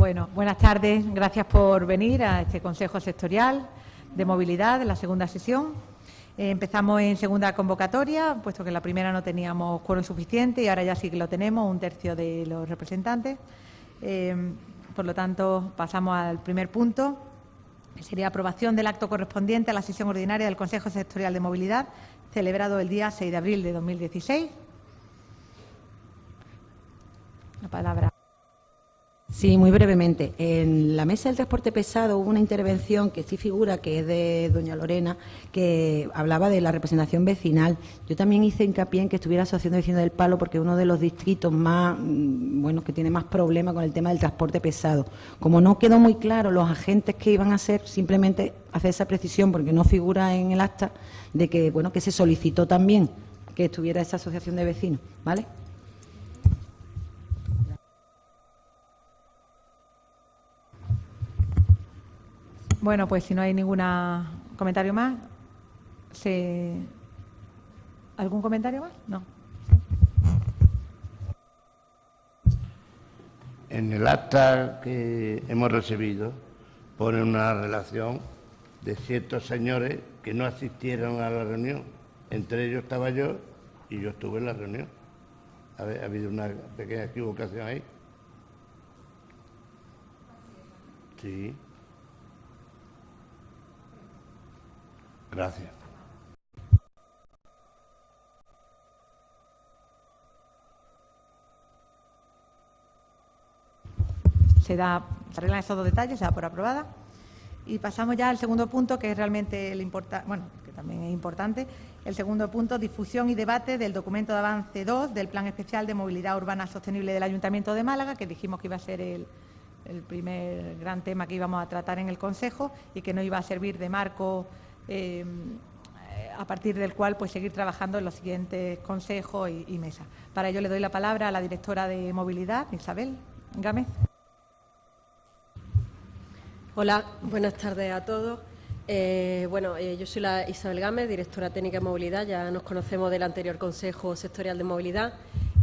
Bueno, buenas tardes. Gracias por venir a este Consejo Sectorial de Movilidad, de la segunda sesión. Empezamos en segunda convocatoria, puesto que en la primera no teníamos quórum suficiente y ahora ya sí que lo tenemos, 1/3 de los representantes. Por lo tanto, pasamos al primer punto, que sería aprobación del acto correspondiente a la sesión ordinaria del Consejo Sectorial de Movilidad, celebrado el día 6 de abril de 2016. La palabra. Sí, muy brevemente. En la mesa del transporte pesado hubo una intervención que sí figura, que es de doña Lorena, que hablaba de la representación vecinal. Yo también hice hincapié en que estuviera la Asociación de Vecinos del Palo, porque es uno de los distritos más, que tiene más problemas con el tema del transporte pesado. Como no quedó muy claro los agentes que iban a ser, simplemente hacer esa precisión, porque no figura en el acta, de que, que se solicitó también que estuviera esa asociación de vecinos, ¿vale? Bueno, pues si no hay ningún comentario más, ¿algún comentario más? No. En el acta que hemos recibido pone una relación de ciertos señores que no asistieron a la reunión. Entre ellos estaba yo y yo estuve en la reunión. Ha habido una pequeña equivocación ahí. Sí. Gracias. Se arreglan esos dos detalles, se da por aprobada. Y pasamos ya al segundo punto, que es realmente que también es importante. El segundo punto, difusión y debate del documento de avance 2 del Plan Especial de Movilidad Urbana Sostenible del Ayuntamiento de Málaga, que dijimos que iba a ser el primer gran tema que íbamos a tratar en el Consejo y que nos iba a servir de marco a partir del cual seguir trabajando en los siguientes consejos y mesas. Para ello le doy la palabra a la directora de Movilidad, Isabel Gámez. Hola, buenas tardes a todos. Yo soy la Isabel Gámez, directora técnica de Movilidad. Ya nos conocemos del anterior Consejo Sectorial de Movilidad.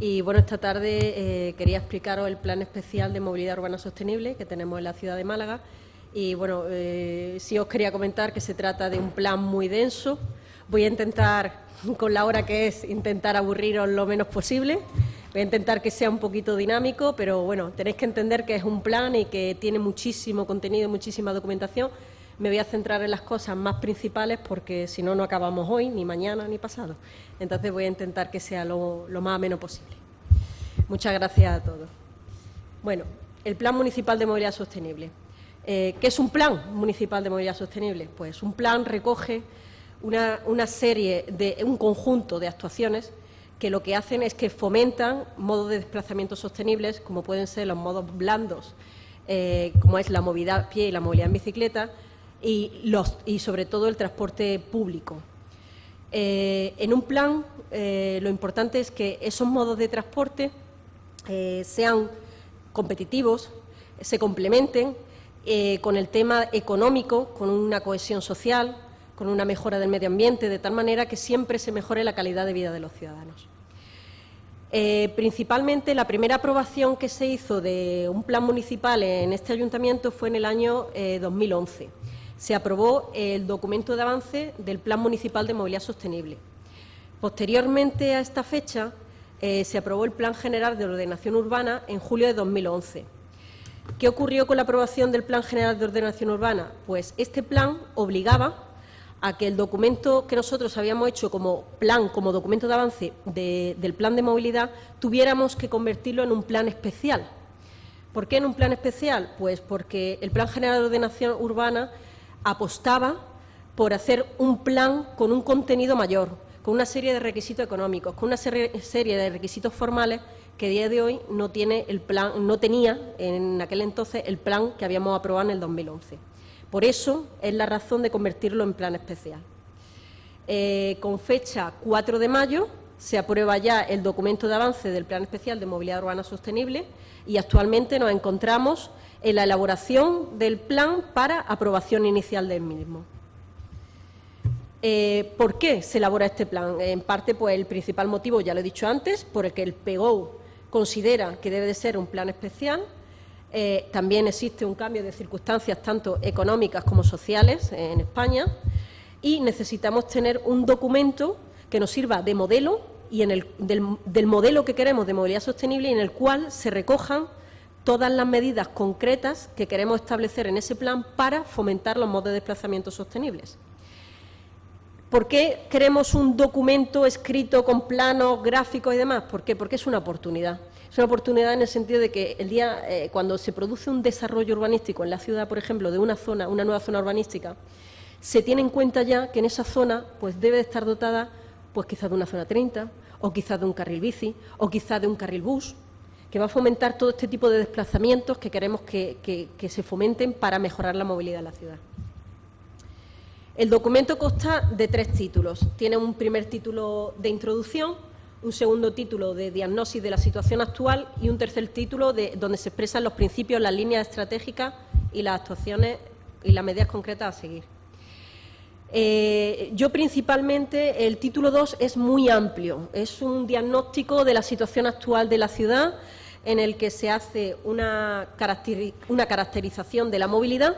Y esta tarde quería explicaros el Plan Especial de Movilidad Urbana Sostenible que tenemos en la ciudad de Málaga. Y sí os quería comentar que se trata de un plan muy denso. Voy a intentar, con la hora que es, intentar aburriros lo menos posible. Voy a intentar que sea un poquito dinámico, pero tenéis que entender que es un plan y que tiene muchísimo contenido, muchísima documentación. Me voy a centrar en las cosas más principales porque si no, no acabamos hoy, ni mañana, ni pasado. Entonces voy a intentar que sea lo más ameno posible. Muchas gracias a todos. El Plan Municipal de Movilidad Sostenible. ¿Qué es un Plan Municipal de Movilidad Sostenible? Pues un plan recoge un conjunto de actuaciones que lo que hacen es que fomentan modos de desplazamiento sostenibles, como pueden ser los modos blandos, como es la movilidad a pie y la movilidad en bicicleta, y sobre todo el transporte público. En un plan, lo importante es que esos modos de transporte sean competitivos, se complementen con el tema económico, con una cohesión social, con una mejora del medio ambiente, de tal manera que siempre se mejore la calidad de vida de los ciudadanos. Principalmente, la primera aprobación que se hizo de un plan municipal en este ayuntamiento fue en el año 2011. Se aprobó el documento de avance del Plan Municipal de Movilidad Sostenible. Posteriormente a esta fecha, se aprobó el Plan General de Ordenación Urbana en julio de 2011. ¿Qué ocurrió con la aprobación del Plan General de Ordenación Urbana? Pues este plan obligaba a que el documento que nosotros habíamos hecho como documento de avance del plan de movilidad, tuviéramos que convertirlo en un plan especial. ¿Por qué en un plan especial? Pues porque el Plan General de Ordenación Urbana apostaba por hacer un plan con un contenido mayor, con una serie de requisitos económicos, con una serie de requisitos formales que a día de hoy no tenía en aquel entonces el plan que habíamos aprobado en el 2011. Por eso es la razón de convertirlo en plan especial. Con fecha 4 de mayo se aprueba ya el documento de avance del Plan Especial de Movilidad Urbana Sostenible y actualmente nos encontramos en la elaboración del plan para aprobación inicial del mismo. ¿Por qué se elabora este plan? En parte, pues el principal motivo, ya lo he dicho antes, por el que el PGO considera que debe de ser un plan especial. También existe un cambio de circunstancias tanto económicas como sociales en España y necesitamos tener un documento que nos sirva de modelo y del modelo que queremos de movilidad sostenible, y en el cual se recojan todas las medidas concretas que queremos establecer en ese plan para fomentar los modos de desplazamiento sostenibles. ¿Por qué queremos un documento escrito con planos, gráficos y demás? ¿Por qué? Porque es una oportunidad. Es una oportunidad en el sentido de que el día, cuando se produce un desarrollo urbanístico en la ciudad, por ejemplo, de una nueva zona urbanística, se tiene en cuenta ya que en esa zona pues debe de estar dotada pues quizás de una zona 30, o quizás de un carril bici, o quizás de un carril bus, que va a fomentar todo este tipo de desplazamientos que queremos que se fomenten para mejorar la movilidad de la ciudad. El documento consta de 3 títulos. Tiene un primer título de introducción, un segundo título de diagnosis de la situación actual y un tercer título donde se expresan los principios, las líneas estratégicas y las actuaciones y las medidas concretas a seguir. Yo principalmente, el título 2 es muy amplio, es un diagnóstico de la situación actual de la ciudad en el que se hace una caracterización de la movilidad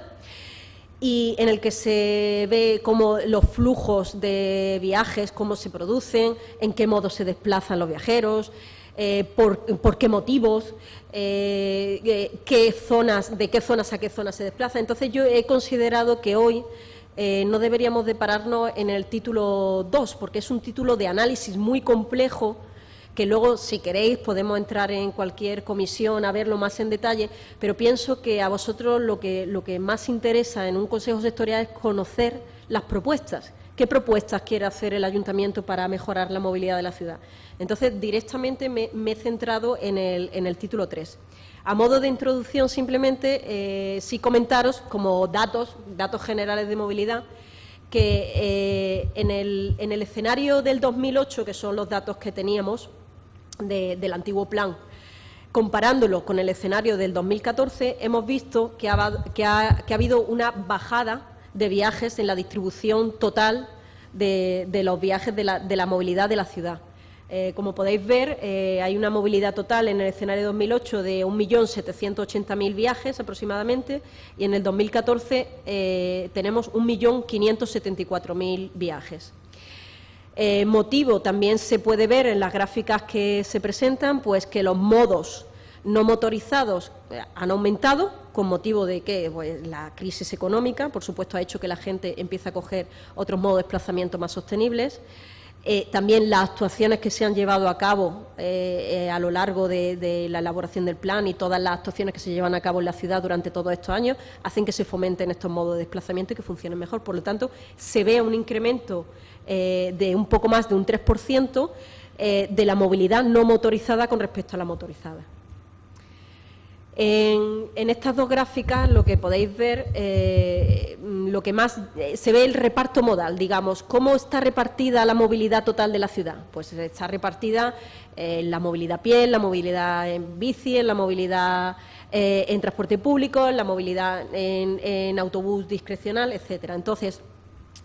y en el que se ve cómo los flujos de viajes, cómo se producen, en qué modo se desplazan los viajeros, por qué motivos, de qué zonas a qué zonas se desplazan. Entonces, yo he considerado que hoy no deberíamos de pararnos en el título 2, porque es un título de análisis muy complejo, que luego, si queréis, podemos entrar en cualquier comisión a verlo más en detalle, pero pienso que a vosotros lo que más interesa en un consejo sectorial es conocer las propuestas. ¿Qué propuestas quiere hacer el ayuntamiento para mejorar la movilidad de la ciudad? Entonces, directamente me he centrado en el título 3. A modo de introducción, simplemente, sí comentaros como datos generales de movilidad, que en el escenario del 2008, que son los datos que teníamos del antiguo plan, comparándolo con el escenario del 2014, hemos visto que ha habido una bajada de viajes en la distribución total de los viajes de la movilidad de la ciudad. Como podéis ver, hay una movilidad total en el escenario 2008 de 1.780.000 viajes aproximadamente, y en el 2014 tenemos 1.574.000 viajes. Motivo también se puede ver en las gráficas que se presentan, pues que los modos no motorizados han aumentado con motivo de que pues, la crisis económica, por supuesto, ha hecho que la gente empiece a coger otros modos de desplazamiento más sostenibles. También las actuaciones que se han llevado a cabo a lo largo de la elaboración del plan y todas las actuaciones que se llevan a cabo en la ciudad durante todos estos años hacen que se fomenten estos modos de desplazamiento y que funcionen mejor. Por lo tanto, se ve un incremento de un poco más de un 3% de la movilidad no motorizada con respecto a la motorizada. En estas dos gráficas lo que podéis ver, lo que más se ve el reparto modal, digamos, cómo está repartida la movilidad total de la ciudad. Pues está repartida en la movilidad a pie, en la movilidad en bici, en la movilidad en transporte público, en la movilidad en autobús discrecional, etcétera. Entonces,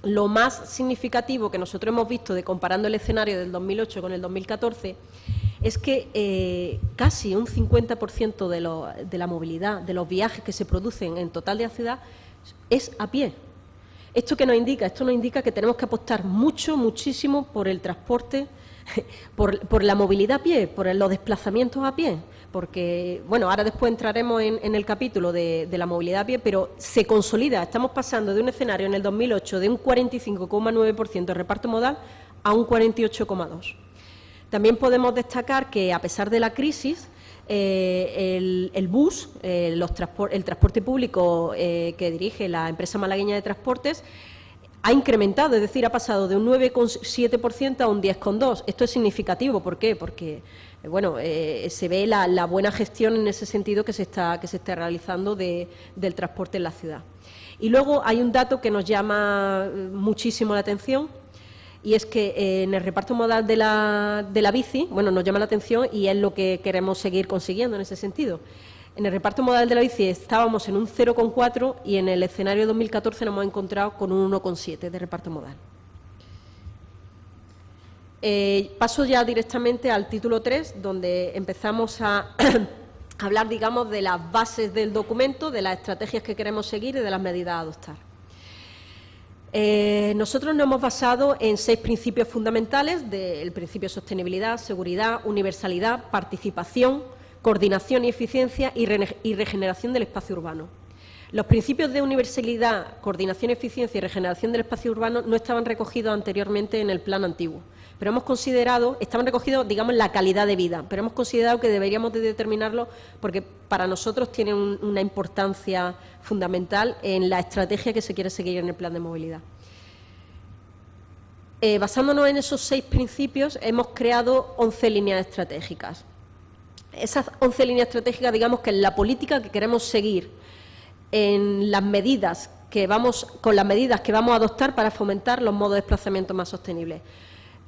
lo más significativo que nosotros hemos visto de comparando el escenario del 2008 con el 2014 es que casi un 50% de la movilidad, de los viajes que se producen en total de la ciudad, es a pie. ¿Esto qué nos indica? Esto nos indica que tenemos que apostar muchísimo por el transporte, por la movilidad a pie, por los desplazamientos a pie, porque, bueno, ahora después entraremos en el capítulo de la movilidad a pie, pero se consolida. Estamos pasando de un escenario en el 2008 de un 45,9% de reparto modal a un 48,2%. También podemos destacar que, a pesar de la crisis, el bus, el transporte público que dirige la empresa malagueña de transportes, ha incrementado, es decir, ha pasado de un 9,7% a un 10,2%. Esto es significativo. ¿Por qué? Porque bueno, se ve la buena gestión en ese sentido que se está realizando del transporte en la ciudad. Y luego hay un dato que nos llama muchísimo la atención, y es que en el reparto modal de la bici, bueno, nos llama la atención y es lo que queremos seguir consiguiendo en ese sentido. En el reparto modal de la bici estábamos en un 0,4 y en el escenario 2014 nos hemos encontrado con un 1,7 de reparto modal. Paso ya directamente al título 3, donde empezamos a hablar, digamos, de las bases del documento, de las estrategias que queremos seguir y de las medidas a adoptar. Nosotros nos hemos basado en 6 principios fundamentales del principio de sostenibilidad, seguridad, universalidad, participación, coordinación y eficiencia y regeneración del espacio urbano. Los principios de universalidad, coordinación, eficiencia y regeneración del espacio urbano no estaban recogidos anteriormente en el plan antiguo, pero hemos considerado, estaban recogidos, digamos, en la calidad de vida, pero hemos considerado que deberíamos de determinarlo porque para nosotros tienen una importancia fundamental en la estrategia que se quiere seguir en el plan de movilidad. Basándonos en esos 6 principios, hemos creado 11 líneas estratégicas. Esas 11 líneas estratégicas, digamos, que es la política que queremos seguir en las medidas con las medidas que vamos a adoptar para fomentar los modos de desplazamiento más sostenibles.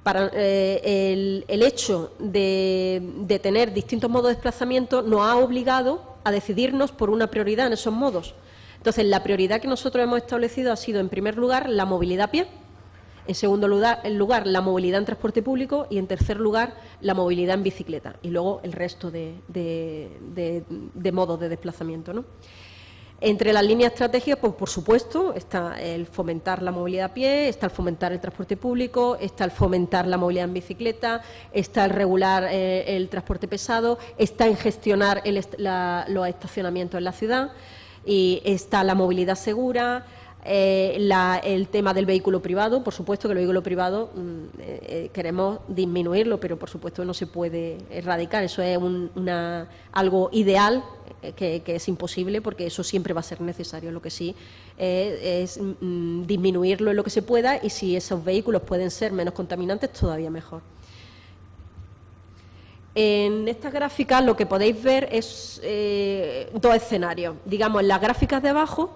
El hecho de tener distintos modos de desplazamiento nos ha obligado a decidirnos por una prioridad en esos modos. Entonces, la prioridad que nosotros hemos establecido ha sido, en primer lugar, la movilidad a pie, en segundo lugar, la movilidad en transporte público y, en tercer lugar, la movilidad en bicicleta y luego el resto de modos de desplazamiento, ¿no? Entre las líneas estratégicas, pues, por supuesto, está el fomentar la movilidad a pie, está el fomentar el transporte público, está el fomentar la movilidad en bicicleta, está el regular el transporte pesado, está en gestionar los estacionamientos en la ciudad y está la movilidad segura, el tema del vehículo privado. Por supuesto que el vehículo privado queremos disminuirlo, pero por supuesto no se puede erradicar. Eso es algo ideal, que es imposible, porque eso siempre va a ser necesario. Lo que sí es disminuirlo en lo que se pueda, y si esos vehículos pueden ser menos contaminantes, todavía mejor. En esta gráfica lo que podéis ver es 2 escenarios. Digamos, en las gráficas de abajo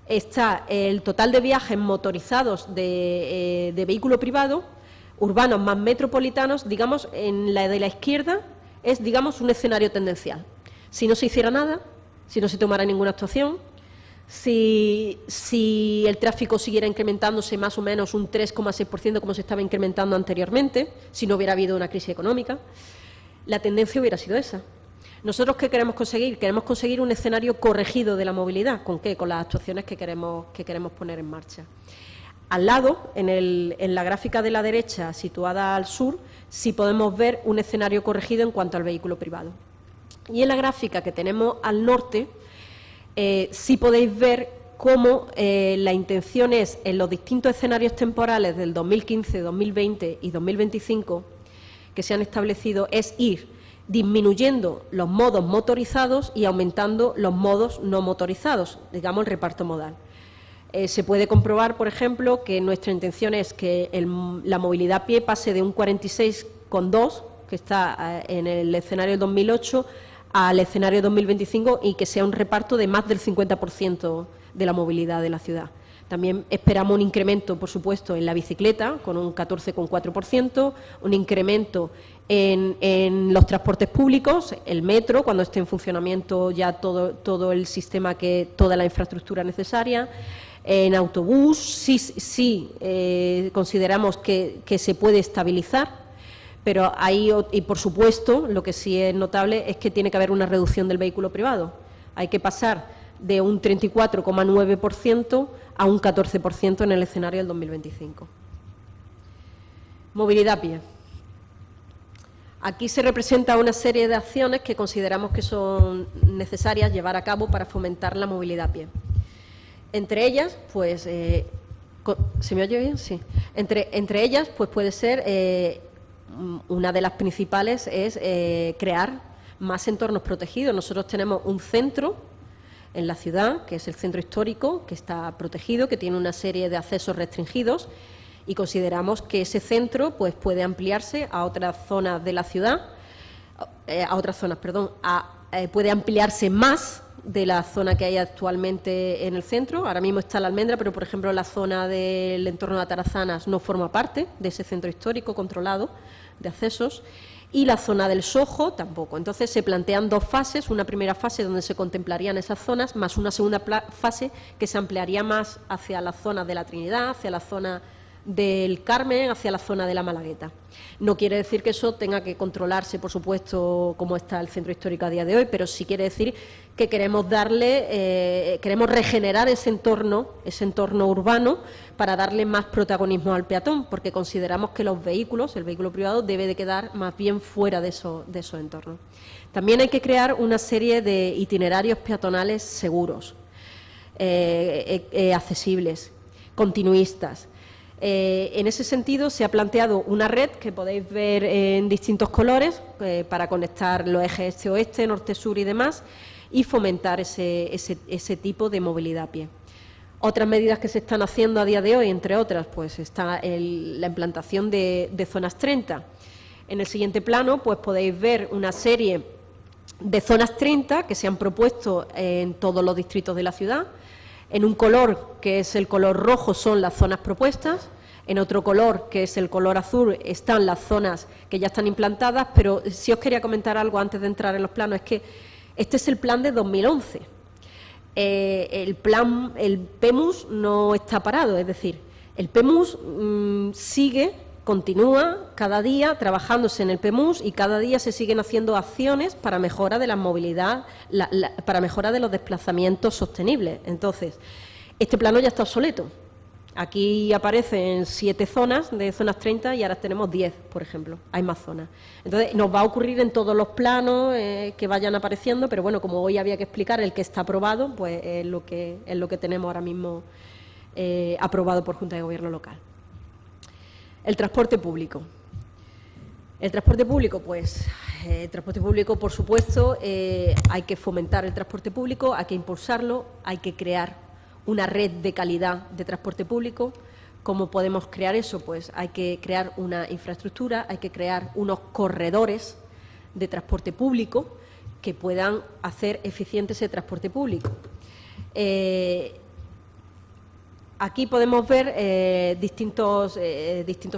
está el total de viajes motorizados de vehículo privado, urbanos más metropolitanos. Digamos, en la de la izquierda es, digamos, un escenario tendencial. Si no se hiciera nada, si no se tomara ninguna actuación, si el tráfico siguiera incrementándose más o menos un 3,6% como se estaba incrementando anteriormente, si no hubiera habido una crisis económica, la tendencia hubiera sido esa. ¿Nosotros qué queremos conseguir? Queremos conseguir un escenario corregido de la movilidad. ¿Con qué? Con las actuaciones que queremos poner en marcha. Al lado, en la gráfica de la derecha, situada al sur, sí podemos ver un escenario corregido en cuanto al vehículo privado. Y en la gráfica que tenemos al norte, sí podéis ver cómo la intención es, en los distintos escenarios temporales del 2015, 2020 y 2025 que se han establecido, es ir disminuyendo los modos motorizados y aumentando los modos no motorizados, digamos el reparto modal. Se puede comprobar, por ejemplo, que nuestra intención es que la movilidad a pie pase de un 46,2, que está en el escenario del 2008, al escenario 2025, y que sea un reparto de más del 50% de la movilidad de la ciudad. También esperamos un incremento, por supuesto, en la bicicleta, con un 14,4%, un incremento en los transportes públicos, el metro, cuando esté en funcionamiento ya todo el sistema, toda la infraestructura necesaria. En autobús sí consideramos que se puede estabilizar, pero ahí, y por supuesto, lo que sí es notable es que tiene que haber una reducción del vehículo privado. Hay que pasar de un 34,9% a un 14% en el escenario del 2025. Movilidad a pie. Aquí se representa una serie de acciones que consideramos que son necesarias llevar a cabo para fomentar la movilidad a pie. Entre ellas, pues, ¿se me oye bien? Sí. Entre ellas, pues puede ser, una de las principales es crear más entornos protegidos. Nosotros tenemos un centro en la ciudad, que es el centro histórico, que está protegido, que tiene una serie de accesos restringidos, y consideramos que ese centro pues puede ampliarse a otras zonas de la ciudad, puede ampliarse más de la zona que hay actualmente en el centro. Ahora mismo está la Almendra, pero por ejemplo la zona del entorno de Atarazanas no forma parte de ese centro histórico controlado de accesos, y la zona del Sojo tampoco. Entonces se plantean 2 fases, una primera fase donde se contemplarían esas zonas, más una segunda fase que se ampliaría más hacia la zona de la Trinidad, hacia la zona del Carmen hacia la zona de la Malagueta. No quiere decir que eso tenga que controlarse, por supuesto, como está el centro histórico a día de hoy, pero sí quiere decir que queremos queremos regenerar ese entorno urbano para darle más protagonismo al peatón, porque consideramos que el vehículo privado debe de quedar más bien fuera de esos entornos. También hay que crear una serie de itinerarios peatonales seguros, accesibles, continuistas. En ese sentido, se ha planteado una red que podéis ver en distintos colores para conectar los ejes este-oeste, norte-sur y demás, y fomentar ese tipo de movilidad a pie. Otras medidas que se están haciendo a día de hoy, entre otras, pues está la implantación de zonas 30. En el siguiente plano, pues podéis ver una serie de zonas 30 que se han propuesto en todos los distritos de la ciudad. En un color, que es el color rojo, son las zonas propuestas. En otro color, que es el color azul, están las zonas que ya están implantadas. Pero sí os quería comentar algo antes de entrar en los planos, es que este es el plan de 2011. El PEMUS no está parado, es decir, el PEMUS continúa cada día trabajándose en el PEMUS y cada día se siguen haciendo acciones para mejora de la movilidad, para mejora de los desplazamientos sostenibles. Entonces, este plano ya está obsoleto. Aquí aparecen 7 zonas de zonas 30 y ahora tenemos 10, por ejemplo. Hay más zonas. Entonces, nos va a ocurrir en todos los planos que vayan apareciendo, pero bueno, como hoy había que explicar el que está aprobado, pues es lo que tenemos ahora mismo aprobado por Junta de Gobierno local. El transporte público. El transporte público, pues, por supuesto, hay que fomentar el transporte público, hay que impulsarlo, hay que crear una red de calidad de transporte público. ¿Cómo podemos crear eso? Pues hay que crear una infraestructura, hay que crear unos corredores de transporte público que puedan hacer eficiente ese transporte público. Aquí podemos ver distintos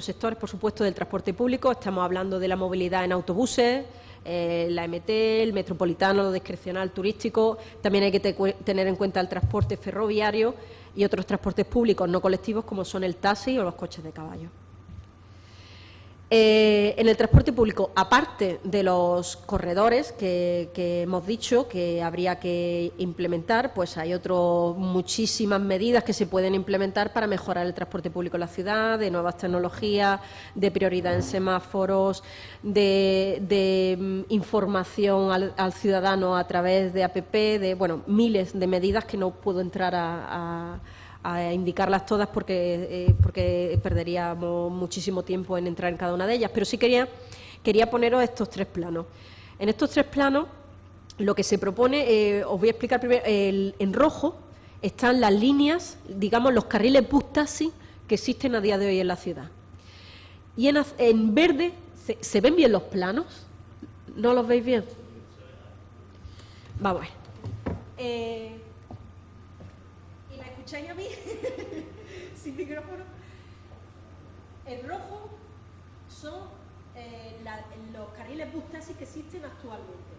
sectores, por supuesto, del transporte público. Estamos hablando de la movilidad en autobuses, la MT, el metropolitano, lo discrecional turístico. También hay que tener en cuenta el transporte ferroviario y otros transportes públicos no colectivos como son el taxi o los coches de caballo. En el transporte público, aparte de los corredores que hemos dicho que habría que implementar, pues hay muchísimas medidas que se pueden implementar para mejorar el transporte público en la ciudad, de nuevas tecnologías, de prioridad en semáforos, de información al ciudadano a través de APP, miles de medidas que no puedo entrar a indicarlas todas porque perderíamos muchísimo tiempo en entrar en cada una de ellas, pero sí quería poneros estos 3 planos. En estos 3 planos, lo que se propone, os voy a explicar primero, en rojo están las líneas, digamos, los carriles bus-taxi que existen a día de hoy en la ciudad. Y en verde, ¿se ven bien los planos? ¿No los veis bien? Vamos a ver. ¿Escucháis a mí? Sin micrófono. El rojo son los carriles bus-taxi que existen actualmente.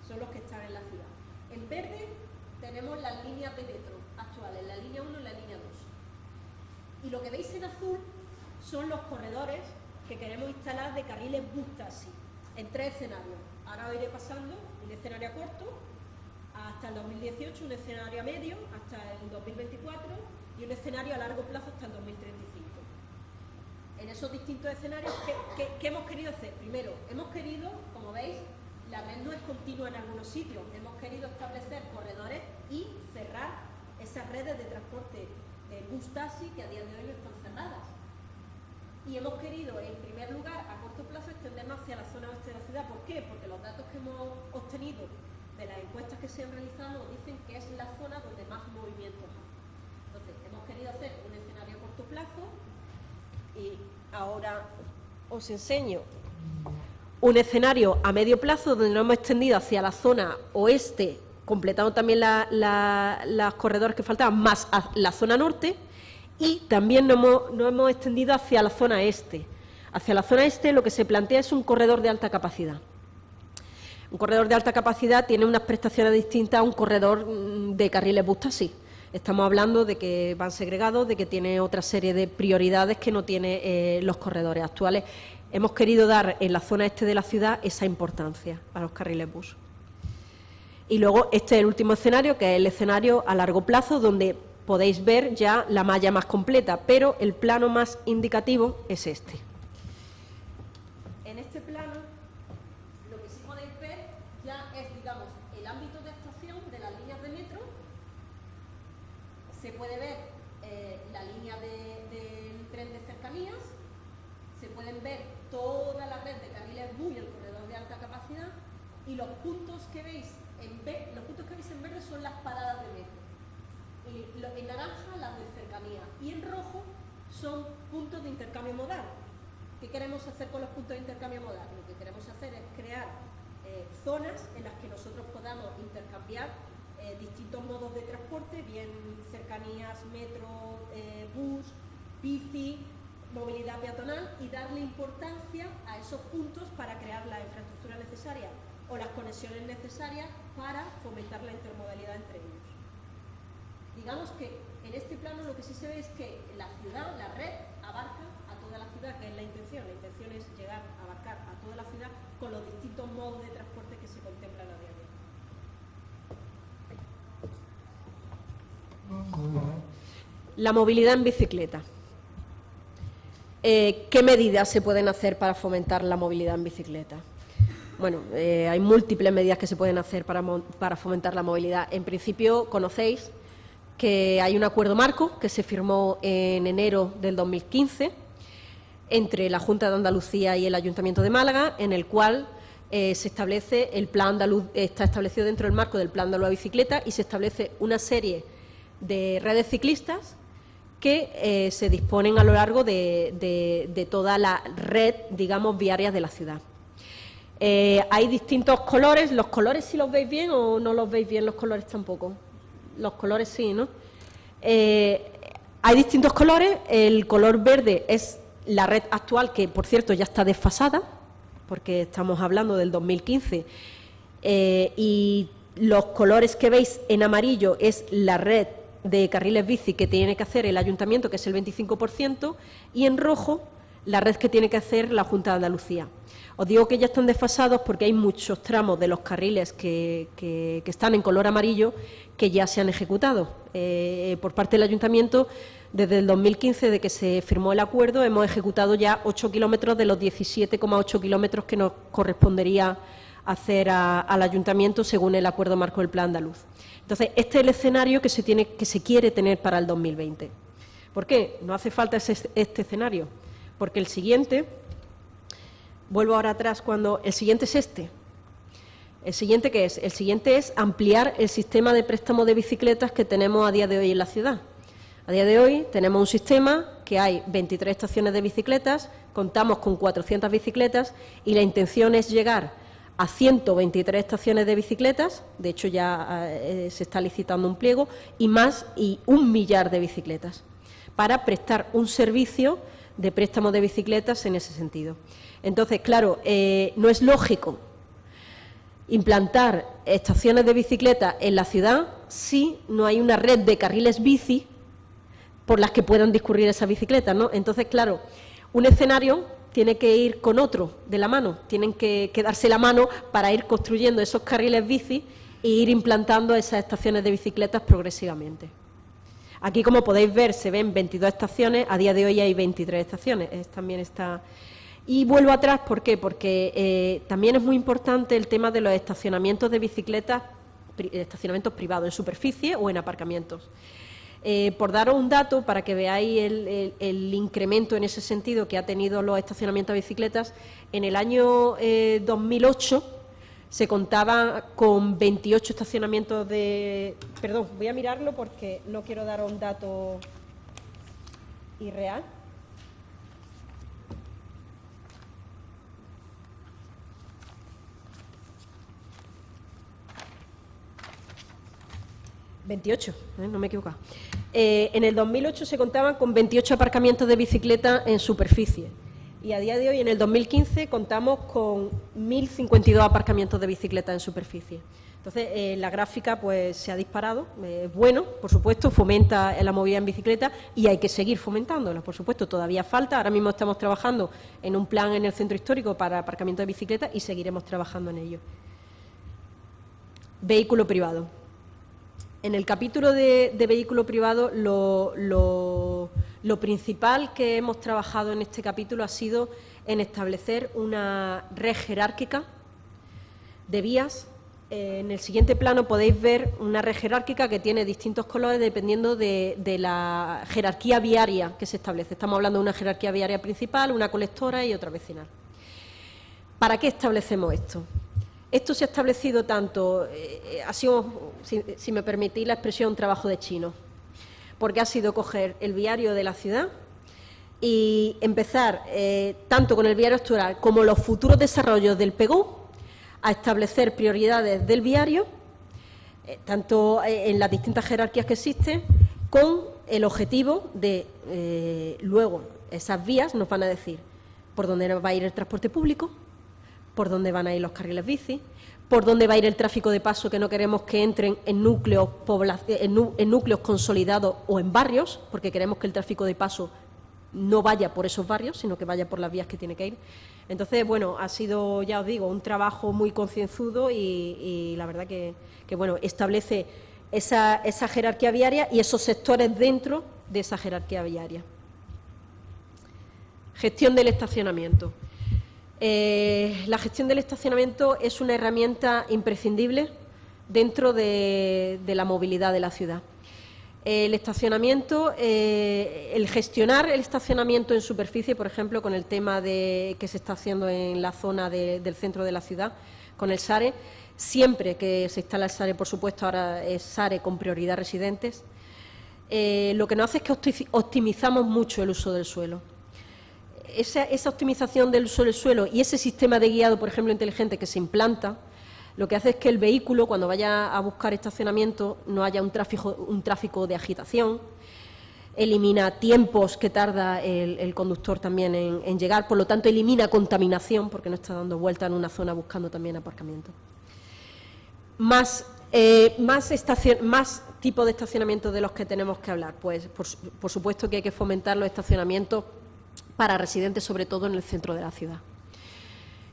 Son los que están en la ciudad. En verde tenemos las líneas de metro actuales, la línea 1 y la línea 2. Y lo que veis en azul son los corredores que queremos instalar de carriles bus-taxi en 3 escenarios. Ahora os iré pasando un escenario a corto, hasta el 2018, un escenario a medio hasta el 2024 y un escenario a largo plazo hasta el 2035. En esos distintos escenarios, ¿qué hemos querido hacer? Primero, hemos querido, como veis, la red no es continua en algunos sitios, hemos querido establecer corredores y cerrar esas redes de transporte bus-taxi que a día de hoy están cerradas. Y hemos querido, en primer lugar, a corto plazo, extendernos hacia la zona oeste de la ciudad. ¿Por qué? Porque los datos que hemos obtenido de las encuestas que se han realizado dicen que es la zona donde más movimientos hay. Entonces, hemos querido hacer un escenario a corto plazo y ahora os enseño un escenario a medio plazo donde nos hemos extendido hacia la zona oeste, completando también los corredores que faltaban, más a la zona norte, y también nos hemos extendido hacia la zona este. Hacia la zona este lo que se plantea es un corredor de alta capacidad. Un corredor de alta capacidad tiene unas prestaciones distintas a un corredor de carriles bus-taxi. Estamos hablando de que van segregados, de que tiene otra serie de prioridades que no tiene los corredores actuales. Hemos querido dar en la zona este de la ciudad esa importancia a los carriles bus. Y luego este es el último escenario, que es el escenario a largo plazo, donde podéis ver ya la malla más completa, pero el plano más indicativo es este. En este plano, lo que sí podéis ver ya es, digamos, el ámbito de actuación de las líneas de metro. Se puede ver la línea del tren de cercanías, se pueden ver toda la red de carriles bus y el corredor de alta capacidad, y los puntos que veis en verde son las paradas de metro. Y en naranja las de cercanía, y en rojo son puntos de intercambio modal. ¿Qué queremos hacer con los puntos de intercambio modal? Lo que queremos hacer es crear zonas en las que nosotros podamos intercambiar distintos modos de transporte, bien cercanías, metro, bus, bici, movilidad peatonal, y darle importancia a esos puntos para crear la infraestructura necesaria o las conexiones necesarias para fomentar la intermodalidad entre ellos. Digamos que en este plano lo que sí se ve es que la ciudad, la red, abarca a toda la ciudad, que es la intención. La intención es llegar a abarcar a toda la ciudad con los distintos modos de transporte que se contemplan a día de hoy. La movilidad en bicicleta. ¿Qué medidas se pueden hacer para fomentar la movilidad en bicicleta? Bueno, hay múltiples medidas que se pueden hacer para fomentar la movilidad. En principio, conocéis que hay un acuerdo marco que se firmó en enero del 2015 entre la Junta de Andalucía y el Ayuntamiento de Málaga, en el cual se establece el Plan Andaluz, está establecido dentro del marco del Plan Andaluz de Bicicleta, y se establece una serie de redes ciclistas que se disponen a lo largo de toda la red, digamos, viaria de la ciudad. Hay distintos colores. ¿Los colores sí los veis bien o no los veis bien los colores tampoco? Los colores sí, ¿no? Hay distintos colores. El color verde es la red actual, que por cierto ya está desfasada, porque estamos hablando del 2015, y los colores que veis en amarillo es la red de carriles bici que tiene que hacer el Ayuntamiento, que es el 25%, y en rojo la red que tiene que hacer la Junta de Andalucía. Os digo que ya están desfasados porque hay muchos tramos de los carriles que están en color amarillo que ya se han ejecutado. Por parte del Ayuntamiento, desde el 2015, de que se firmó el acuerdo, hemos ejecutado ya 8 kilómetros de los 17,8 kilómetros que nos correspondería hacer al Ayuntamiento según el acuerdo marco del Plan Andaluz. Entonces, este es el escenario que se quiere tener para el 2020. ¿Por qué? No hace falta este escenario, porque el siguiente, vuelvo ahora atrás, el siguiente es este. ¿El siguiente qué es? El siguiente es ampliar el sistema de préstamo de bicicletas que tenemos a día de hoy en la ciudad. A día de hoy tenemos un sistema que hay 23 estaciones de bicicletas, contamos con 400 bicicletas, y la intención es llegar a 123 estaciones de bicicletas. De hecho ya se está licitando un pliego, y 1 millar de bicicletas, para prestar un servicio de préstamo de bicicletas en ese sentido. Entonces, claro, no es lógico implantar estaciones de bicicleta en la ciudad si no hay una red de carriles bici por las que puedan discurrir esas bicicletas, ¿no? Entonces, claro, un escenario tiene que ir con otro de la mano, tienen que darse la mano para ir construyendo esos carriles bici e ir implantando esas estaciones de bicicletas progresivamente. Aquí, como podéis ver, se ven 22 estaciones, a día de hoy hay 23 estaciones, también está. Y vuelvo atrás, ¿por qué? Porque también es muy importante el tema de los estacionamientos de bicicletas, estacionamientos privados, en superficie o en aparcamientos. Por daros un dato, para que veáis el incremento en ese sentido que ha tenido los estacionamientos de bicicletas, en el año 2008 se contaba con 28 estacionamientos de... Perdón, voy a mirarlo porque no quiero dar un dato irreal. ...28, no me he equivocado. En el 2008 se contaban con 28 aparcamientos de bicicleta en superficie. Y a día de hoy, en el 2015, contamos con 1.052 aparcamientos de bicicleta en superficie. Entonces, la gráfica pues se ha disparado, bueno, por supuesto, fomenta la movilidad en bicicleta y hay que seguir fomentándola, por supuesto, todavía falta. Ahora mismo estamos trabajando en un plan en el centro histórico para aparcamiento de bicicletas y seguiremos trabajando en ello. Vehículo privado. En el capítulo de vehículo privado, lo principal que hemos trabajado en este capítulo ha sido en establecer una red jerárquica de vías. En el siguiente plano podéis ver una red jerárquica que tiene distintos colores dependiendo de la jerarquía viaria que se establece. Estamos hablando de una jerarquía viaria principal, una colectora y otra vecinal. ¿Para qué establecemos esto? Esto se ha establecido tanto, ha sido, si me permitís la expresión, trabajo de chino, porque ha sido coger el viario de la ciudad y empezar, tanto con el viario actual como los futuros desarrollos del PEGO, a establecer prioridades del viario, tanto en las distintas jerarquías que existen, con el objetivo de, luego, esas vías nos van a decir por dónde va a ir el transporte público, por dónde van a ir los carriles bici, por dónde va a ir el tráfico de paso, que no queremos que entren en núcleos, en núcleos consolidados o en barrios, porque queremos que el tráfico de paso no vaya por esos barrios, sino que vaya por las vías que tiene que ir. Entonces, bueno, ha sido, ya os digo, un trabajo muy concienzudo y la verdad que bueno, establece esa jerarquía viaria y esos sectores dentro de esa jerarquía viaria. Gestión del estacionamiento. La gestión del estacionamiento es una herramienta imprescindible dentro de la movilidad de la ciudad. El estacionamiento, el gestionar el estacionamiento en superficie, por ejemplo, con el tema que se está haciendo en la zona del centro de la ciudad, con el SARE, siempre que se instala el SARE, por supuesto, ahora es SARE con prioridad residentes, lo que nos hace es que optimizamos mucho el uso del suelo. Esa optimización del uso del suelo y ese sistema de guiado, por ejemplo, inteligente que se implanta, lo que hace es que el vehículo, cuando vaya a buscar estacionamiento, no haya un tráfico de agitación, elimina tiempos que tarda el conductor también en llegar, por lo tanto elimina contaminación, porque no está dando vuelta en una zona buscando también aparcamiento. Más tipos de estacionamiento de los que tenemos que hablar. Pues, por supuesto que hay que fomentar los estacionamientos para residentes, sobre todo en el centro de la ciudad.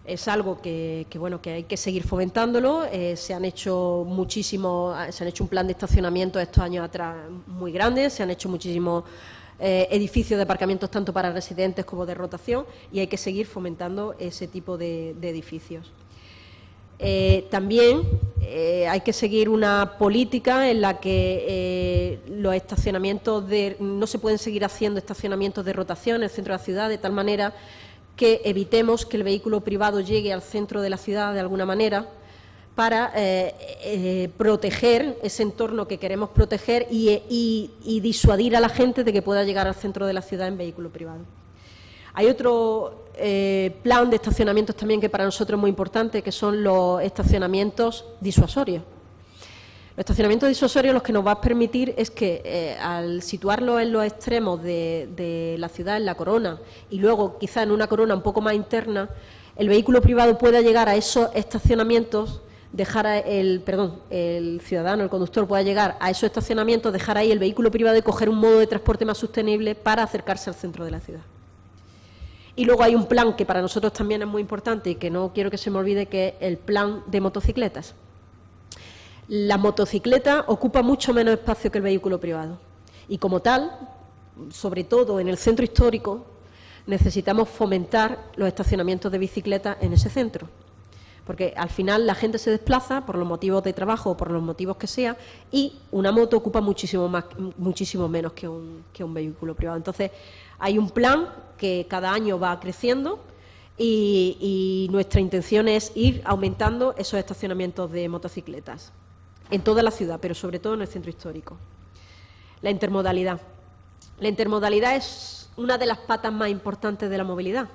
Es algo que hay que seguir fomentándolo. Se han hecho un plan de estacionamiento estos años atrás muy grande, se han hecho muchísimos edificios de aparcamientos tanto para residentes como de rotación y hay que seguir fomentando ese tipo de edificios. También hay que seguir una política en la que los estacionamientos no se pueden seguir haciendo estacionamientos de rotación en el centro de la ciudad, de tal manera que evitemos que el vehículo privado llegue al centro de la ciudad de alguna manera para proteger ese entorno que queremos proteger y disuadir a la gente de que pueda llegar al centro de la ciudad en vehículo privado. Hay otro plan de estacionamientos también que para nosotros es muy importante, que son los estacionamientos disuasorios. Los estacionamientos disuasorios lo que nos va a permitir es que al situarlo en los extremos de la ciudad, en la corona, y luego quizá en una corona un poco más interna, el vehículo privado pueda llegar a esos estacionamientos, el ciudadano, el conductor pueda llegar a esos estacionamientos, dejar ahí el vehículo privado y coger un modo de transporte más sostenible para acercarse al centro de la ciudad. Y luego hay un plan que para nosotros también es muy importante y que no quiero que se me olvide, que es el plan de motocicletas. La motocicleta ocupa mucho menos espacio que el vehículo privado y como tal, sobre todo en el centro histórico, necesitamos fomentar los estacionamientos de bicicletas en ese centro, porque al final la gente se desplaza por los motivos de trabajo o por los motivos que sea y una moto ocupa muchísimo menos que un vehículo privado. Entonces, hay un plan que cada año va creciendo y nuestra intención es ir aumentando esos estacionamientos de motocicletas en toda la ciudad, pero sobre todo en el centro histórico. La intermodalidad. La intermodalidad es una de las patas más importantes de la movilidad.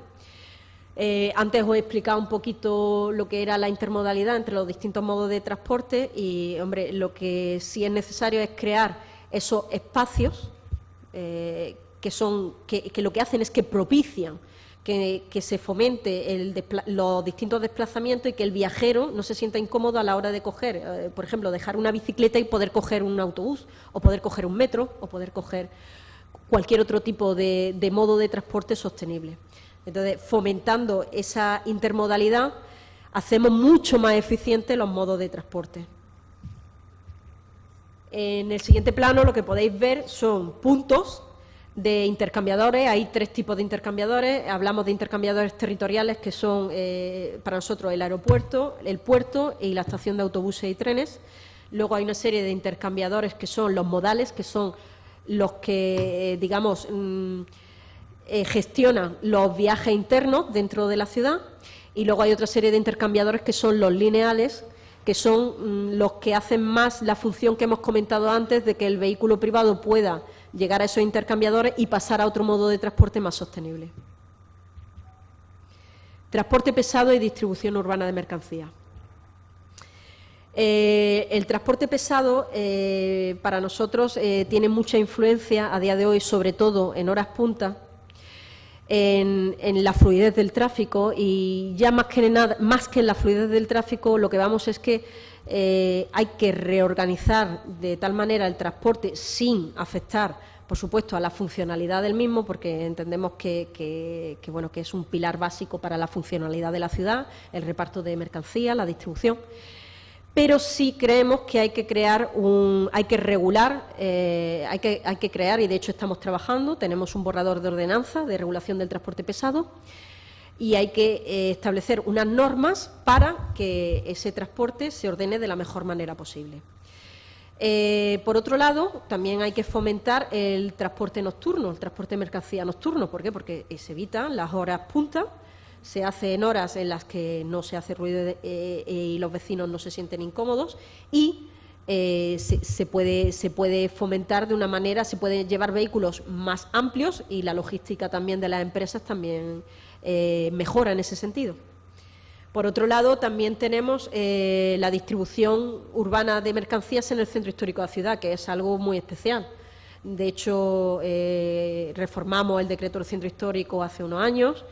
Antes os he explicado un poquito lo que era la intermodalidad entre los distintos modos de transporte y, hombre, lo que sí es necesario es crear esos espacios que lo que hacen es que propician que se fomente los distintos desplazamientos y que el viajero no se sienta incómodo a la hora de coger, por ejemplo, dejar una bicicleta y poder coger un autobús, o poder coger un metro, o poder coger cualquier otro tipo de modo de transporte sostenible. Entonces, fomentando esa intermodalidad, hacemos mucho más eficientes los modos de transporte. En el siguiente plano lo que podéis ver son puntos de intercambiadores. Hay 3 tipos de intercambiadores. Hablamos de intercambiadores territoriales, que son para nosotros el aeropuerto, el puerto y la estación de autobuses y trenes. Luego hay una serie de intercambiadores que son los modales, que son los que, digamos, gestionan los viajes internos dentro de la ciudad. Y luego hay otra serie de intercambiadores que son los lineales, que son los que hacen más la función que hemos comentado antes de que el vehículo privado pueda llegar a esos intercambiadores y pasar a otro modo de transporte más sostenible. Transporte pesado y distribución urbana de mercancías. El transporte pesado para nosotros tiene mucha influencia a día de hoy, sobre todo en horas punta, en la fluidez del tráfico, y ya más que en la fluidez del tráfico, lo que vamos es que hay que reorganizar de tal manera el transporte sin afectar, por supuesto, a la funcionalidad del mismo, porque entendemos que es un pilar básico para la funcionalidad de la ciudad, el reparto de mercancías, la distribución. Pero sí creemos que hay que crear hay que crear, y de hecho estamos trabajando, tenemos un borrador de ordenanza de regulación del transporte pesado, y hay que establecer unas normas para que ese transporte se ordene de la mejor manera posible. Por otro lado, también hay que fomentar el transporte nocturno, el transporte de mercancía nocturno. ¿Por qué? Porque se evitan las horas punta. Se hace en horas en las que no se hace ruido y los vecinos no se sienten incómodos, y se puede fomentar de una manera, se pueden llevar vehículos más amplios, y la logística también de las empresas también mejora en ese sentido. Por otro lado, también tenemos la distribución urbana de mercancías en el centro histórico de la ciudad, que es algo muy especial. De hecho, reformamos el decreto del centro histórico hace unos años.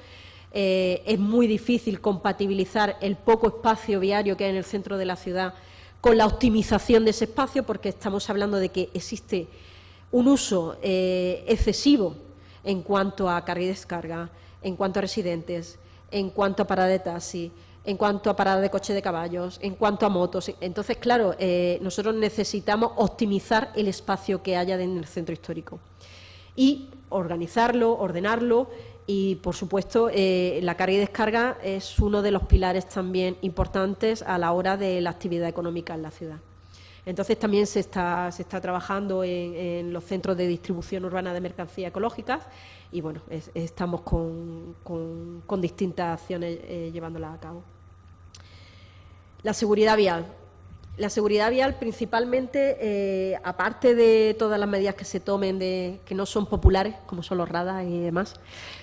Es muy difícil compatibilizar el poco espacio viario que hay en el centro de la ciudad con la optimización de ese espacio, porque estamos hablando de que existe un uso excesivo en cuanto a carga y descarga, en cuanto a residentes, en cuanto a parada de taxi, en cuanto a parada de coche de caballos, en cuanto a motos. Entonces, claro, nosotros necesitamos optimizar el espacio que haya en el centro histórico y organizarlo, ordenarlo. Y, por supuesto, la carga y descarga es uno de los pilares también importantes a la hora de la actividad económica en la ciudad. Entonces, también se está trabajando en los centros de distribución urbana de mercancías ecológicas, y, bueno, estamos con distintas acciones llevándolas a cabo. La seguridad vial. La seguridad vial, principalmente, aparte de todas las medidas que se tomen, que no son populares, como son los radars y demás,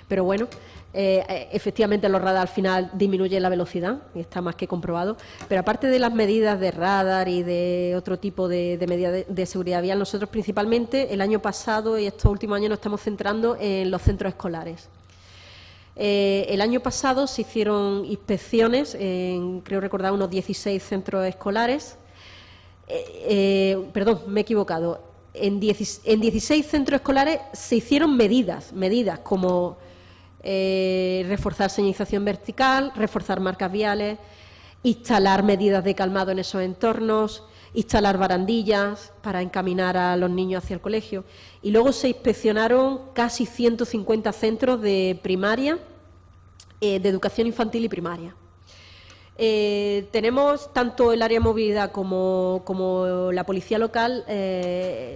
pero bueno, efectivamente los radars al final disminuyen la velocidad, y está más que comprobado, pero aparte de las medidas de radar y de otro tipo de medidas de seguridad vial, nosotros principalmente el año pasado y estos últimos años nos estamos centrando en los centros escolares. El año pasado se hicieron inspecciones en, creo recordar, unos 16 centros escolares. Perdón, me he equivocado. En 16 centros escolares se hicieron medidas como reforzar señalización vertical, reforzar marcas viales, instalar medidas de calmado en esos entornos, instalar barandillas para encaminar a los niños hacia el colegio. Y luego se inspeccionaron casi 150 centros de primaria, de educación infantil y primaria. Tenemos tanto el área de movilidad como la policía local,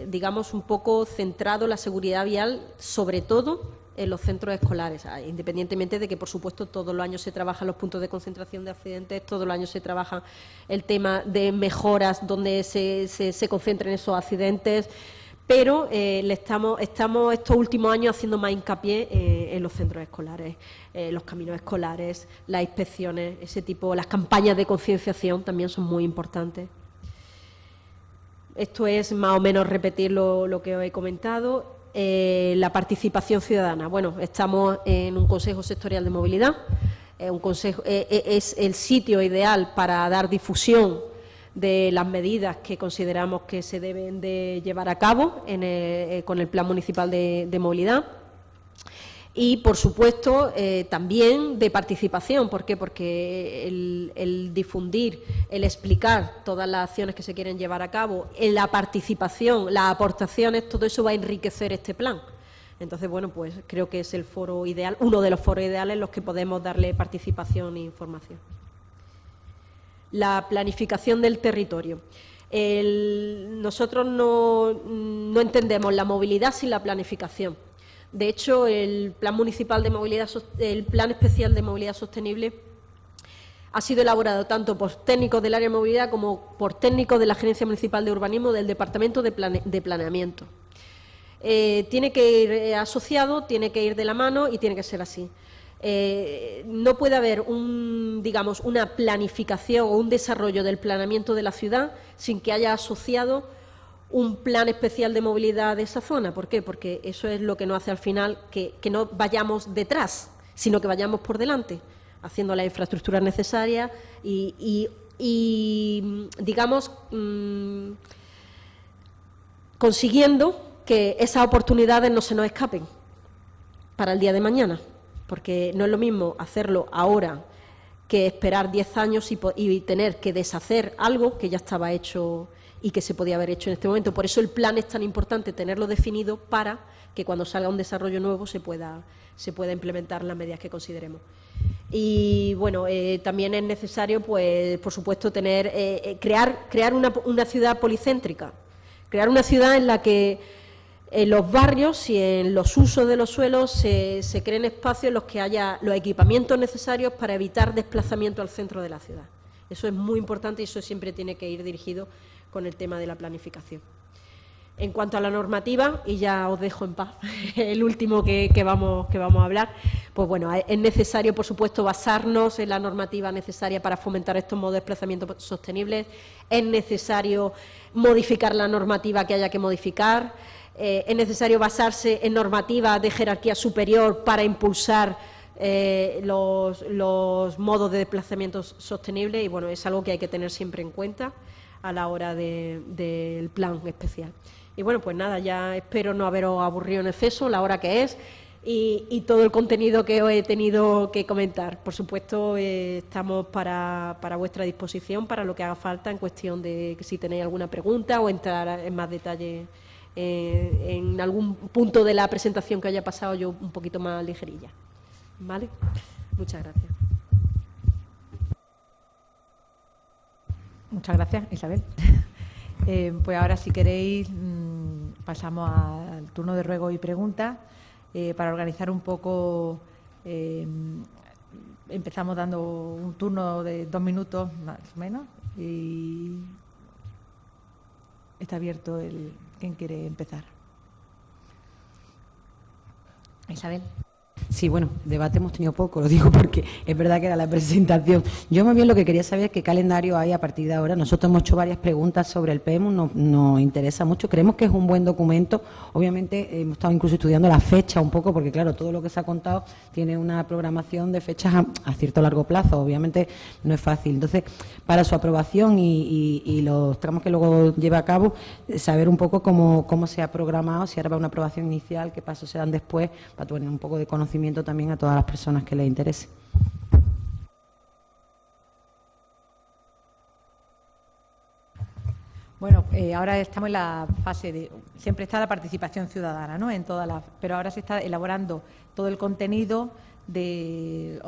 digamos, un poco centrado la seguridad vial, sobre todo en los centros escolares, independientemente de que, por supuesto, todos los años se trabajan los puntos de concentración de accidentes, todos los años se trabaja el tema de mejoras donde se concentren esos accidentes, pero estamos estos últimos años haciendo más hincapié en los centros escolares, los caminos escolares, las inspecciones, ese tipo, las campañas de concienciación también son muy importantes. Esto es más o menos repetir lo que os he comentado. la participación ciudadana. Bueno, estamos en un Consejo Sectorial de Movilidad, es el sitio ideal para dar difusión de las medidas que consideramos que se deben de llevar a cabo con el Plan Municipal de Movilidad. Y, por supuesto, también de participación. ¿Por qué? Porque el difundir, el explicar todas las acciones que se quieren llevar a cabo, la participación, las aportaciones, todo eso va a enriquecer este plan. Entonces, bueno, pues creo que es el foro ideal, uno de los foros ideales en los que podemos darle participación e información. La planificación del territorio. Nosotros no entendemos la movilidad sin la planificación. De hecho, el Plan Municipal de Movilidad, el Plan Especial de Movilidad Sostenible ha sido elaborado tanto por técnicos del área de movilidad como por técnicos de la Gerencia Municipal de Urbanismo del Departamento de Planeamiento. Tiene que ir asociado, tiene que ir de la mano y tiene que ser así. No puede haber una planificación o un desarrollo del planeamiento de la ciudad sin que haya asociado un plan especial de movilidad de esa zona. ¿Por qué? Porque eso es lo que nos hace al final que no vayamos detrás, sino que vayamos por delante, haciendo las infraestructuras necesarias y consiguiendo que esas oportunidades no se nos escapen para el día de mañana, porque no es lo mismo hacerlo ahora que esperar 10 años y tener que deshacer algo que ya estaba hecho y que se podía haber hecho en este momento. Por eso el plan es tan importante tenerlo definido para que cuando salga un desarrollo nuevo se pueda implementar las medidas que consideremos. Y bueno, también es necesario, pues, por supuesto, crear una ciudad policéntrica, crear una ciudad en la que en los barrios y en los usos de los suelos se creen espacios en los que haya los equipamientos necesarios para evitar desplazamiento al centro de la ciudad. Eso es muy importante y eso siempre tiene que ir dirigido con el tema de la planificación. En cuanto a la normativa, y ya os dejo en paz, el último que vamos a hablar, pues bueno, es necesario, por supuesto, basarnos en la normativa necesaria para fomentar estos modos de desplazamiento sostenibles, es necesario modificar la normativa que haya que modificar, es necesario basarse en normativa de jerarquía superior para impulsar los modos de desplazamiento sostenibles, y bueno, es algo que hay que tener siempre en cuenta a la hora del plan especial. Y bueno, pues nada, ya espero no haberos aburrido en exceso, la hora que es y todo el contenido que os he tenido que comentar. Por supuesto, estamos para vuestra disposición, para lo que haga falta en cuestión de que si tenéis alguna pregunta o entrar en más detalle en algún punto de la presentación que haya pasado yo un poquito más ligerilla. ¿Vale? Muchas gracias. Muchas gracias, Isabel. Pues ahora, si queréis, pasamos al turno de ruego y preguntas. Para organizar un poco, empezamos dando un turno de 2 minutos más o menos y está abierto ¿quién quiere empezar? Isabel. Sí, bueno, debate hemos tenido poco, lo digo porque es verdad que era la presentación. Yo más bien lo que quería saber es qué calendario hay a partir de ahora. Nosotros hemos hecho varias preguntas sobre el PEMU, nos interesa mucho, creemos que es un buen documento. Obviamente hemos estado incluso estudiando la fecha un poco, porque claro, todo lo que se ha contado tiene una programación de fechas a cierto largo plazo, obviamente no es fácil. Entonces, para su aprobación y los tramos que luego lleve a cabo, saber un poco cómo se ha programado, si ahora va una aprobación inicial, qué pasos se dan después, para tener un poco de conocimiento también a todas las personas que les interese. Bueno, ahora estamos en la fase de... Siempre está la participación ciudadana, ¿no? Pero ahora se está elaborando todo el contenido del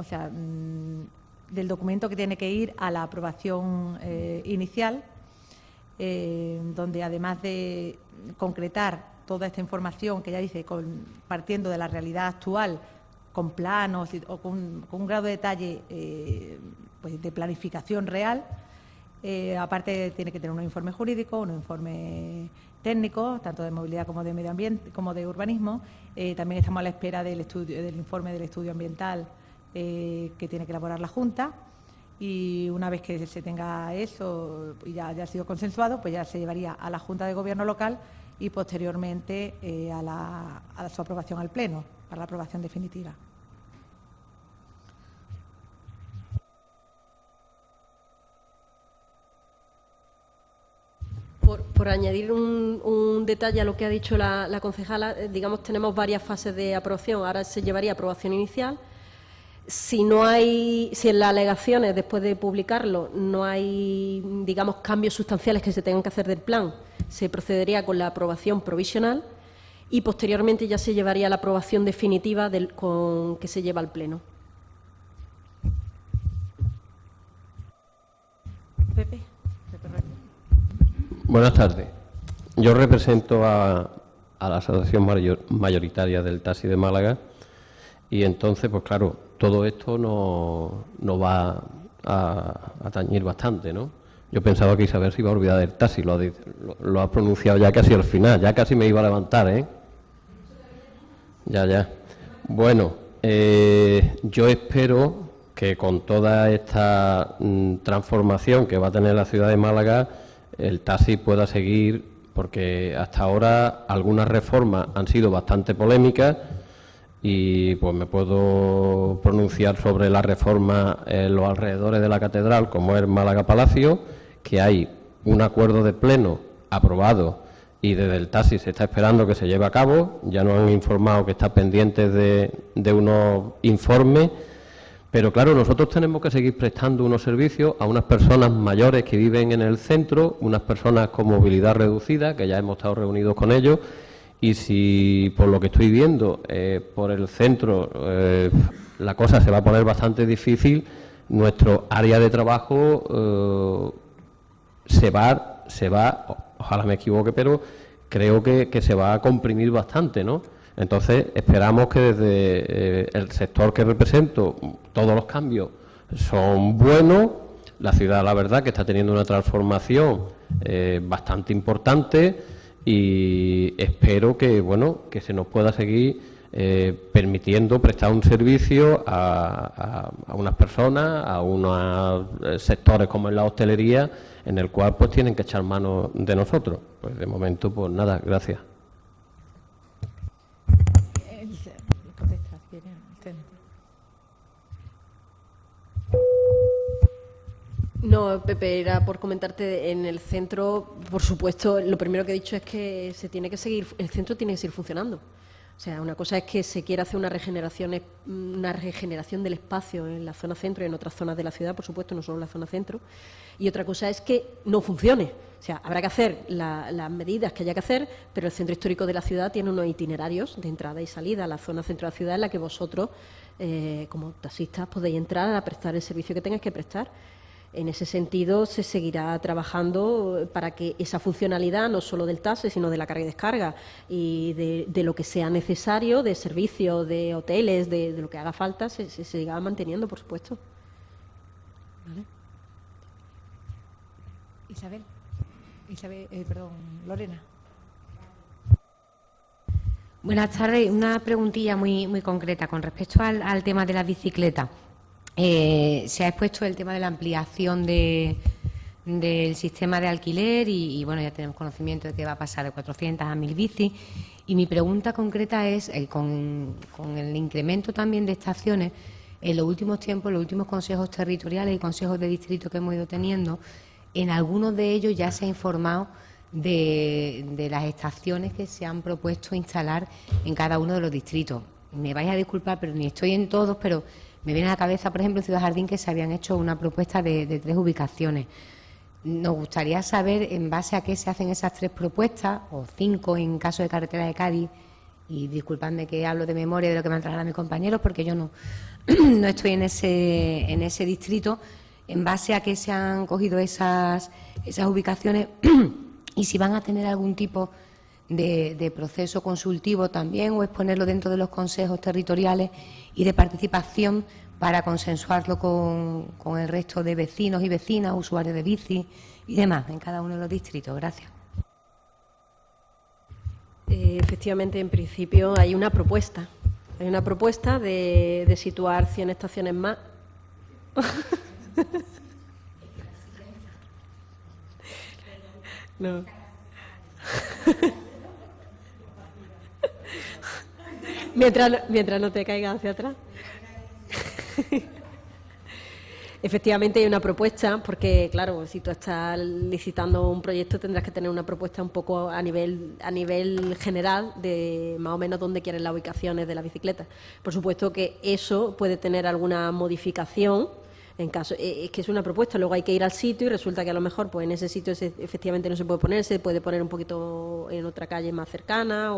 documento que tiene que ir a la aprobación inicial, donde además de concretar toda esta información que ya dice, partiendo de la realidad actual, con planos o con un grado de detalle pues de planificación real. Aparte tiene que tener un informe jurídico, un informe técnico, tanto de movilidad como de medio ambiente, como de urbanismo. También estamos a la espera del informe del estudio ambiental que tiene que elaborar la Junta. Y una vez que se tenga eso y ya ha sido consensuado, pues ya se llevaría a la Junta de Gobierno local y posteriormente a su aprobación al Pleno, para la aprobación definitiva. Por añadir un detalle a lo que ha dicho la concejala, digamos, tenemos varias fases de aprobación. Ahora se llevaría a aprobación inicial. Si en las alegaciones, después de publicarlo, no hay, digamos, cambios sustanciales que se tengan que hacer del plan, se procedería con la aprobación provisional y posteriormente ya se llevaría a la aprobación definitiva que se lleva al Pleno. Pepe. Buenas tardes. Yo represento a la Asociación Mayoritaria del Taxi de Málaga y entonces, pues claro, todo esto nos va a tañir bastante, ¿no? Yo pensaba que Isabel se iba a olvidar del taxi, lo ha pronunciado ya casi al final, ya casi me iba a levantar, ¿eh? Ya. Bueno, yo espero que con toda esta transformación que va a tener la ciudad de Málaga, el taxi pueda seguir, porque hasta ahora algunas reformas han sido bastante polémicas y pues me puedo pronunciar sobre la reforma en los alrededores de la catedral, como es Málaga Palacio, que hay un acuerdo de pleno aprobado y desde el taxi se está esperando que se lleve a cabo. Ya nos han informado que está pendiente de unos informes. Pero claro, nosotros tenemos que seguir prestando unos servicios a unas personas mayores que viven en el centro, unas personas con movilidad reducida, que ya hemos estado reunidos con ellos, y si por lo que estoy viendo por el centro la cosa se va a poner bastante difícil, nuestro área de trabajo se va, ojalá me equivoque, pero creo que se va a comprimir bastante, ¿no? Entonces, esperamos que desde el sector que represento todos los cambios son buenos. La ciudad, la verdad, que está teniendo una transformación bastante importante y espero que, bueno, que se nos pueda seguir permitiendo prestar un servicio a unas personas, a unos sectores como en la hostelería, en el cual pues tienen que echar mano de nosotros. Pues de momento, pues nada, gracias. No, Pepe, era por comentarte, en el centro, por supuesto, lo primero que he dicho es que el centro tiene que seguir funcionando. O sea, una cosa es que se quiera hacer una regeneración del espacio en la zona centro y en otras zonas de la ciudad, por supuesto, no solo en la zona centro, y otra cosa es que no funcione. O sea, habrá que hacer las medidas que haya que hacer, pero el centro histórico de la ciudad tiene unos itinerarios de entrada y salida a la zona centro de la ciudad en la que vosotros, como taxistas, podéis entrar a prestar el servicio que tengáis que prestar. En ese sentido, se seguirá trabajando para que esa funcionalidad, no solo del taxi, sino de la carga y descarga y de lo que sea necesario, de servicios, de hoteles, de lo que haga falta, se siga manteniendo, por supuesto. ¿Vale? Lorena. Buenas tardes. Una preguntilla muy concreta con respecto al tema de la bicicleta. Se ha expuesto el tema de la ampliación del sistema de alquiler y bueno, ya tenemos conocimiento de que va a pasar de 400 a 1.000 bicis. Y mi pregunta concreta es, con el incremento también de estaciones, en los últimos tiempos, los últimos consejos territoriales y consejos de distrito que hemos ido teniendo, en algunos de ellos ya se ha informado de las estaciones que se han propuesto instalar en cada uno de los distritos. Me vais a disculpar, pero ni estoy en todos, pero me viene a la cabeza, por ejemplo, en Ciudad Jardín, que se habían hecho una propuesta de 3 ubicaciones. Nos gustaría saber en base a qué se hacen esas 3 propuestas, o 5 en caso de carretera de Cádiz, y disculpadme que hablo de memoria de lo que me han trasladado mis compañeros, porque yo no estoy en ese distrito, en base a qué se han cogido esas ubicaciones y si van a tener algún tipo de proceso consultivo también, o exponerlo dentro de los consejos territoriales y de participación para consensuarlo con el resto de vecinos y vecinas, usuarios de bici y demás en cada uno de los distritos. Gracias. Efectivamente, en principio hay una propuesta. Hay una propuesta de situar 100 estaciones más. No. mientras no te caigas hacia atrás. Efectivamente hay una propuesta, porque claro, si tú estás licitando un proyecto tendrás que tener una propuesta un poco a nivel general de más o menos dónde quieres las ubicaciones de la bicicleta. Por supuesto que eso puede tener alguna modificación. En caso, es que es una propuesta, luego hay que ir al sitio y resulta que a lo mejor pues en ese sitio efectivamente no se puede poner un poquito en otra calle más cercana,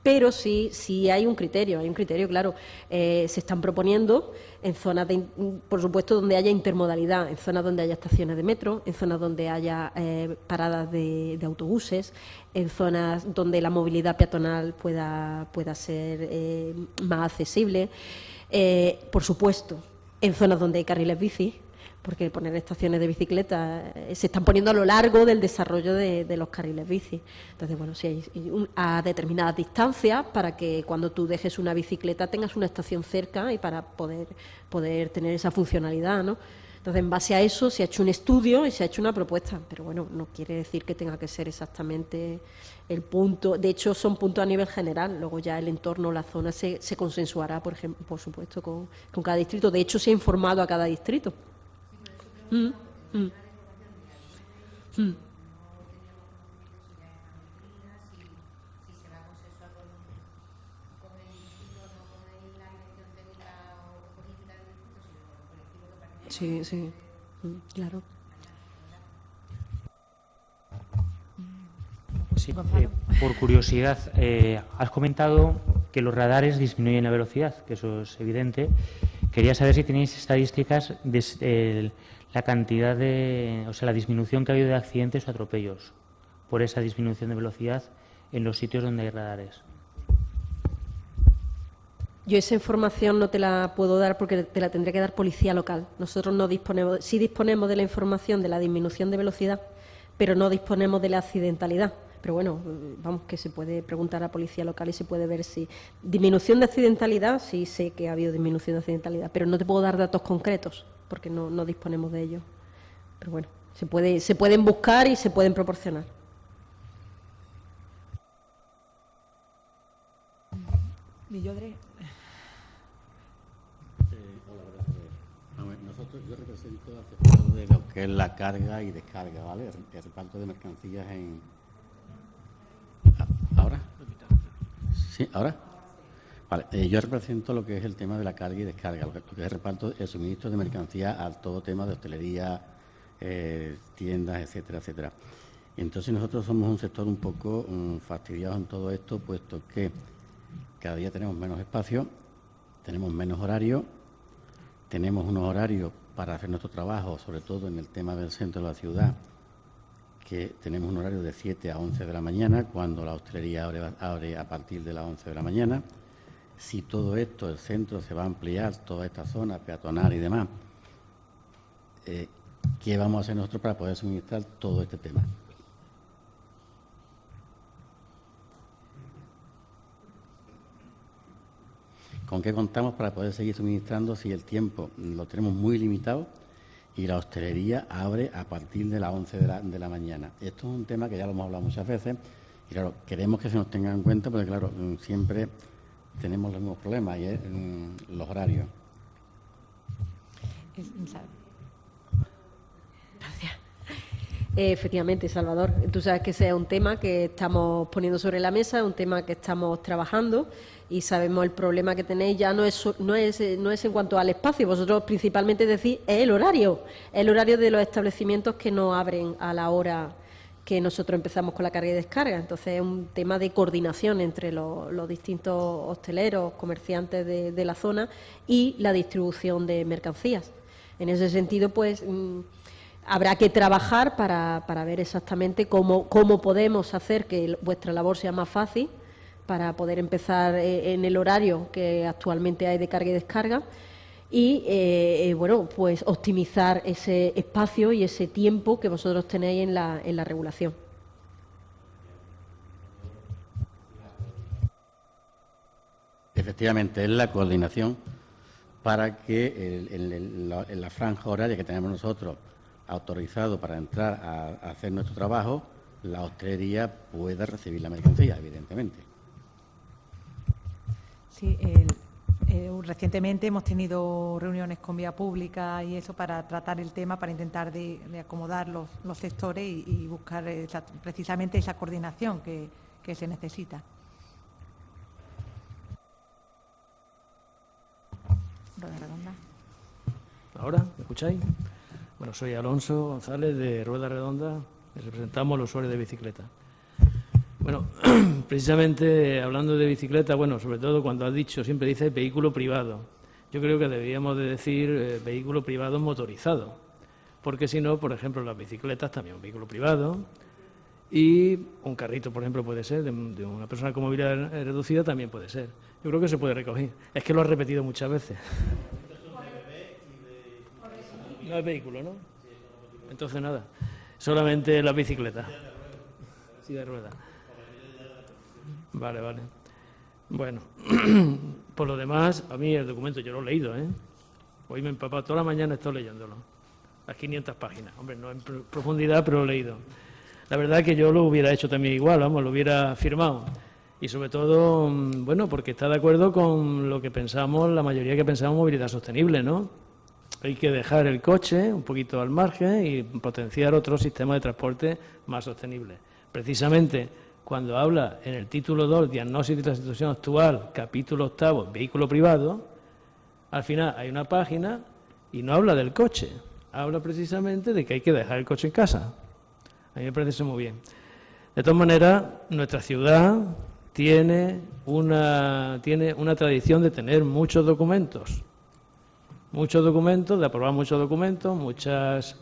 pero sí hay un criterio, claro. Se están proponiendo en zonas, por supuesto, donde haya intermodalidad, en zonas donde haya estaciones de metro, en zonas donde haya paradas de autobuses, en zonas donde la movilidad peatonal pueda ser más accesible, por supuesto. En zonas donde hay carriles bici, porque poner estaciones de bicicleta se están poniendo a lo largo del desarrollo de los carriles bici. Entonces, bueno, sí hay a determinadas distancias para que cuando tú dejes una bicicleta tengas una estación cerca y para poder tener esa funcionalidad, ¿no? Entonces, en base a eso se ha hecho un estudio y se ha hecho una propuesta, pero bueno, no quiere decir que tenga que ser exactamente el punto. De hecho, son puntos a nivel general, luego ya el entorno, la zona se consensuará, por supuesto, con cada distrito. De hecho, se ha informado a cada distrito. Sí, claro. Sí, por curiosidad, has comentado que los radares disminuyen la velocidad, que eso es evidente. Quería saber si tenéis estadísticas de la cantidad la disminución que ha habido de accidentes o atropellos por esa disminución de velocidad en los sitios donde hay radares. Yo esa información no te la puedo dar porque te la tendría que dar policía local. Nosotros no disponemos, sí disponemos de la información de la disminución de velocidad, pero no disponemos de la accidentalidad. Pero bueno, vamos, que se puede preguntar a policía local y se puede ver si... Disminución de accidentalidad, sí sé que ha habido disminución de accidentalidad, pero no te puedo dar datos concretos porque no disponemos de ellos. Pero bueno, se pueden buscar y se pueden proporcionar. Villodre. Yo represento al sector de lo que es la carga y descarga, ¿vale? El reparto de mercancías en... ¿Ahora? ¿Sí? ¿Ahora? Vale, yo represento lo que es el tema de la carga y descarga, lo que es el reparto, el suministro de mercancías a todo tema de hostelería, tiendas, etcétera, etcétera. Entonces nosotros somos un sector un poco fastidiado en todo esto, puesto que cada día tenemos menos espacio, tenemos menos horario, tenemos unos horarios para hacer nuestro trabajo, sobre todo en el tema del centro de la ciudad, que tenemos un horario de 7 a 11 de la mañana, cuando la hostelería abre a partir de las 11 de la mañana. Si todo esto, el centro se va a ampliar, toda esta zona peatonal y demás, ¿qué vamos a hacer nosotros para poder suministrar todo este tema? ¿Con qué contamos para poder seguir suministrando si el tiempo lo tenemos muy limitado y la hostelería abre a partir de las 11 de la mañana? Esto es un tema que ya lo hemos hablado muchas veces y, claro, queremos que se nos tenga en cuenta porque, claro, siempre tenemos los mismos problemas y es los horarios. Gracias. Efectivamente, Salvador, tú sabes que ese es un tema que estamos poniendo sobre la mesa, un tema que estamos trabajando y sabemos el problema que tenéis. Ya no es en cuanto al espacio, vosotros principalmente decís es el horario de los establecimientos que no abren a la hora que nosotros empezamos con la carga y descarga. Entonces es un tema de coordinación entre los distintos hosteleros, comerciantes de la zona y la distribución de mercancías. En ese sentido, pues habrá que trabajar para ver exactamente cómo podemos hacer que vuestra labor sea más fácil para poder empezar en el horario que actualmente hay de carga y descarga y, pues optimizar ese espacio y ese tiempo que vosotros tenéis en la regulación. Efectivamente, es la coordinación para que en la franja horaria que tenemos nosotros autorizado para entrar a hacer nuestro trabajo, la hostelería pueda recibir la mercancía, evidentemente. Sí, recientemente hemos tenido reuniones con Vía Pública y eso para tratar el tema, para intentar de acomodar los sectores y buscar precisamente esa coordinación que se necesita. Rueda Redonda. ¿Ahora? ¿Me escucháis? Bueno, soy Alonso González de Rueda Redonda y representamos a los usuarios de bicicleta. Bueno, precisamente hablando de bicicleta, bueno, sobre todo cuando has dicho, siempre dices vehículo privado. Yo creo que deberíamos de decir vehículo privado motorizado, porque si no, por ejemplo, las bicicletas también un vehículo privado y un carrito, por ejemplo, puede ser, de una persona con movilidad reducida también puede ser. Yo creo que se puede recoger. Es que lo has repetido muchas veces. No es vehículo, ¿no? Entonces nada, solamente las bicicletas. Sí, de ruedas. Vale, vale. Bueno, por lo demás, a mí el documento yo lo he leído, ¿eh? Hoy me he empapado toda la mañana, he estado leyéndolo. Las 500 páginas. Hombre, no en profundidad, pero lo he leído. La verdad es que yo lo hubiera hecho también igual, vamos, lo hubiera firmado. Y sobre todo, bueno, porque está de acuerdo con lo que pensamos, la mayoría que pensamos movilidad sostenible, ¿no? Hay que dejar el coche un poquito al margen y potenciar otro sistema de transporte más sostenible. Precisamente cuando habla en el título 2, Diagnóstico de la situación actual, capítulo 8, vehículo privado, al final hay una página y no habla del coche, habla precisamente de que hay que dejar el coche en casa. A mí me parece muy bien. De todas maneras, nuestra ciudad tiene una tradición de tener muchos documentos, de aprobar muchos documentos, muchas...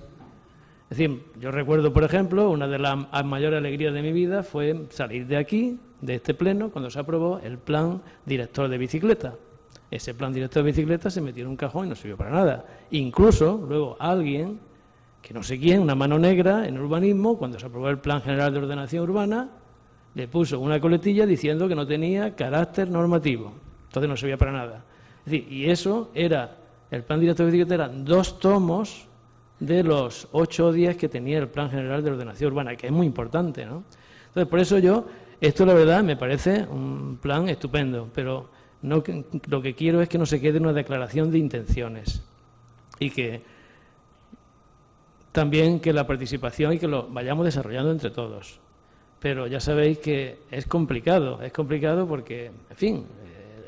Es decir, yo recuerdo, por ejemplo, una de las mayores alegrías de mi vida fue salir de aquí, de este pleno, cuando se aprobó el plan director de bicicleta. Ese plan director de bicicleta se metió en un cajón y no sirvió para nada. Incluso, luego, alguien, que no sé quién, una mano negra en urbanismo, cuando se aprobó el plan general de ordenación urbana, le puso una coletilla diciendo que no tenía carácter normativo. Entonces no servía para nada. Es decir, y eso era... El plan director de bicicleta eran 2 tomos de los 8 o 10 que tenía el Plan General de Ordenación Urbana, que es muy importante, ¿no? Entonces, por eso esto la verdad me parece un plan estupendo, pero no, lo que quiero es que no se quede una declaración de intenciones y que también que la participación y que lo vayamos desarrollando entre todos. Pero ya sabéis que es complicado porque, en fin,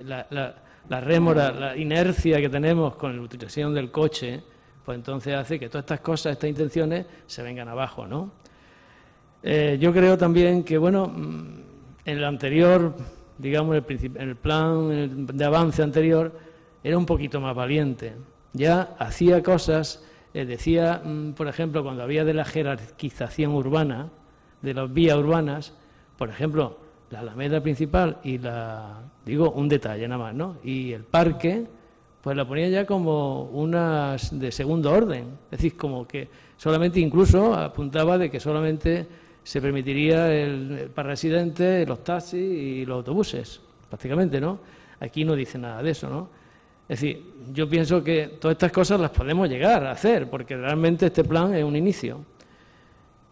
la rémora, la inercia que tenemos con la utilización del coche, pues entonces hace que todas estas cosas, estas intenciones, se vengan abajo, ¿no? Yo creo también que, bueno, en el anterior, digamos, el plan de avance anterior, era un poquito más valiente. Ya hacía cosas, decía, por ejemplo, cuando había de la jerarquización urbana, de las vías urbanas, por ejemplo, la alameda principal y digo, un detalle nada más, ¿no? Y el parque, pues la ponía ya como unas de segundo orden. Es decir, como que solamente incluso apuntaba de que solamente se permitiría para residentes los taxis y los autobuses, prácticamente, ¿no? Aquí no dice nada de eso, ¿no? Es decir, yo pienso que todas estas cosas las podemos llegar a hacer, porque realmente este plan es un inicio.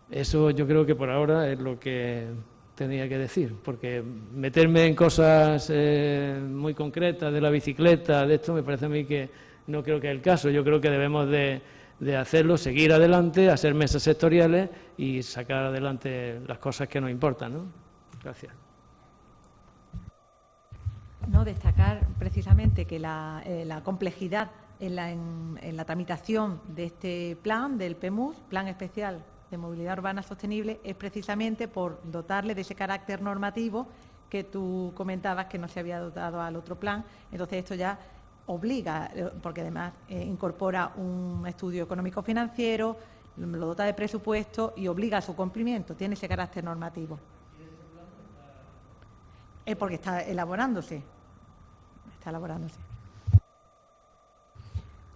Eso yo creo que por ahora es lo que tenía que decir, porque meterme en cosas muy concretas de la bicicleta, de esto, me parece a mí que no creo que es el caso. Yo creo que debemos de hacerlo, seguir adelante, hacer mesas sectoriales y sacar adelante las cosas que nos importan, ¿no? Gracias. No, destacar precisamente que la complejidad en la tramitación de este plan, del PEMUS, Plan Especial de Movilidad Urbana Sostenible, es precisamente por dotarle de ese carácter normativo que tú comentabas que no se había dotado al otro plan. Entonces esto ya obliga, porque además incorpora un estudio económico-financiero, lo dota de presupuesto y obliga a su cumplimiento, tiene ese carácter normativo. Es porque está elaborándose.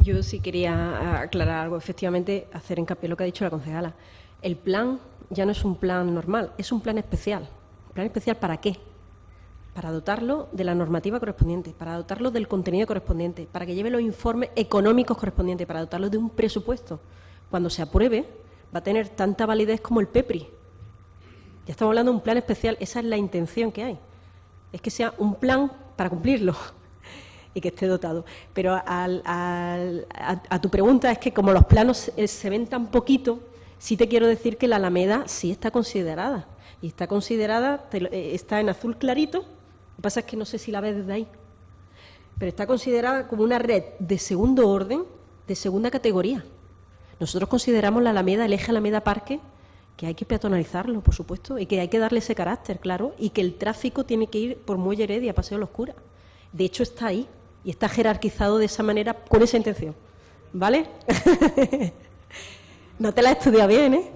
Yo sí quería aclarar algo, efectivamente, hacer hincapié en lo que ha dicho la concejala. El plan ya no es un plan normal, es un plan especial. ¿Plan especial para qué? Para dotarlo de la normativa correspondiente, para dotarlo del contenido correspondiente, para que lleve los informes económicos correspondientes, para dotarlo de un presupuesto. Cuando se apruebe, va a tener tanta validez como el PEPRI. Ya estamos hablando de un plan especial, esa es la intención que hay. Es que sea un plan para cumplirlo y que esté dotado. Pero a tu pregunta es que como los planos se ven tan poquito, sí te quiero decir que la Alameda sí está considerada. Y está considerada, está en azul clarito, lo que pasa es que no sé si la ves desde ahí, pero está considerada como una red de segundo orden, de segunda categoría. Nosotros consideramos la Alameda, el eje Alameda-Parque, que hay que peatonalizarlo, por supuesto, y que hay que darle ese carácter, claro, y que el tráfico tiene que ir por Muelle Heredia, Paseo Los Curas. De hecho, está ahí, y está jerarquizado de esa manera, con esa intención. ¿Vale? No te la he estudiado bien, ¿eh?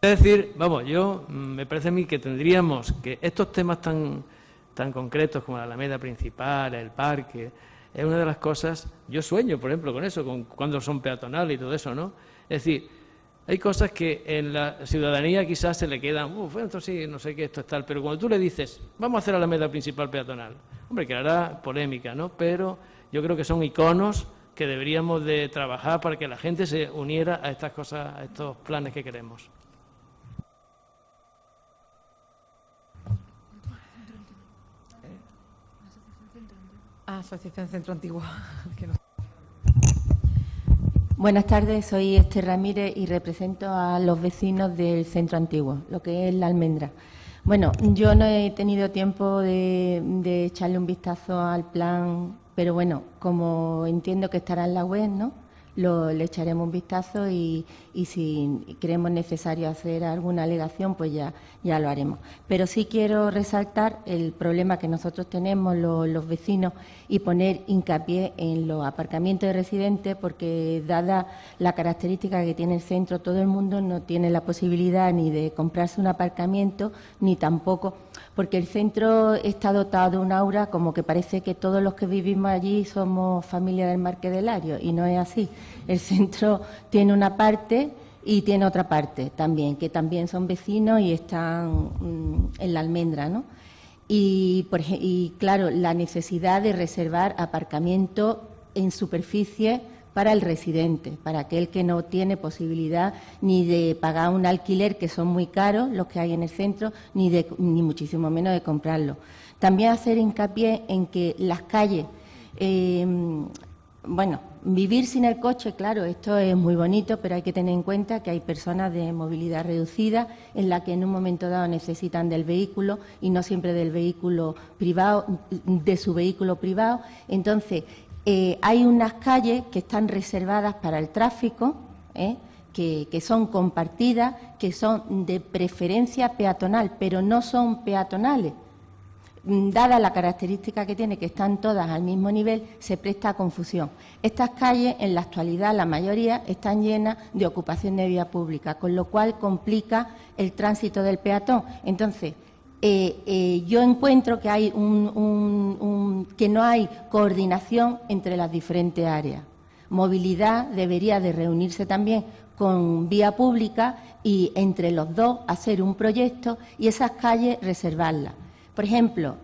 Es decir, vamos, me parece a mí que tendríamos que estos temas tan concretos como la Alameda principal, el parque, es una de las cosas, yo sueño, por ejemplo, con eso, con cuando son peatonales y todo eso, ¿no? Es decir, hay cosas que en la ciudadanía quizás se le quedan, esto sí, no sé qué, esto es tal, pero cuando tú le dices, vamos a hacer la Alameda principal peatonal, hombre, que hará polémica, ¿no? Pero yo creo que son iconos que deberíamos de trabajar para que la gente se uniera a estas cosas, a estos planes que queremos. Asociación Centro Antiguo. Buenas tardes, soy Esther Ramírez y represento a los vecinos del Centro Antiguo, lo que es la Almendra. Bueno, yo no he tenido tiempo de echarle un vistazo al plan, pero bueno, como entiendo que estará en la web, ¿no? Le echaremos un vistazo y si creemos necesario hacer alguna alegación, pues ya lo haremos. Pero sí quiero resaltar el problema que nosotros tenemos los vecinos y poner hincapié en los aparcamientos de residentes, porque dada la característica que tiene el centro, todo el mundo no tiene la posibilidad ni de comprarse un aparcamiento, ni tampoco, porque el centro está dotado de un aura como que parece que todos los que vivimos allí somos familia del Marqués de Lario, y no es así. El centro tiene una parte y tiene otra parte también, que también son vecinos y están en la Almendra, ¿no? Y claro, la necesidad de reservar aparcamiento en superficie para el residente, para aquel que no tiene posibilidad ni de pagar un alquiler, que son muy caros los que hay en el centro, ni muchísimo menos de comprarlo. También hacer hincapié en que las calles, vivir sin el coche, claro, esto es muy bonito, pero hay que tener en cuenta que hay personas de movilidad reducida en la que en un momento dado necesitan del vehículo y no siempre del vehículo privado, de su vehículo privado. Entonces, hay unas calles que están reservadas para el tráfico, que son compartidas, que son de preferencia peatonal, pero no son peatonales. Dada la característica que tiene, que están todas al mismo nivel, se presta a confusión. Estas calles, en la actualidad, la mayoría están llenas de ocupación de vía pública, con lo cual complica el tránsito del peatón. Entonces, yo encuentro que hay que no hay coordinación entre las diferentes áreas. Movilidad debería de reunirse también con vía pública y entre los dos hacer un proyecto y esas calles reservarlas. Por ejemplo,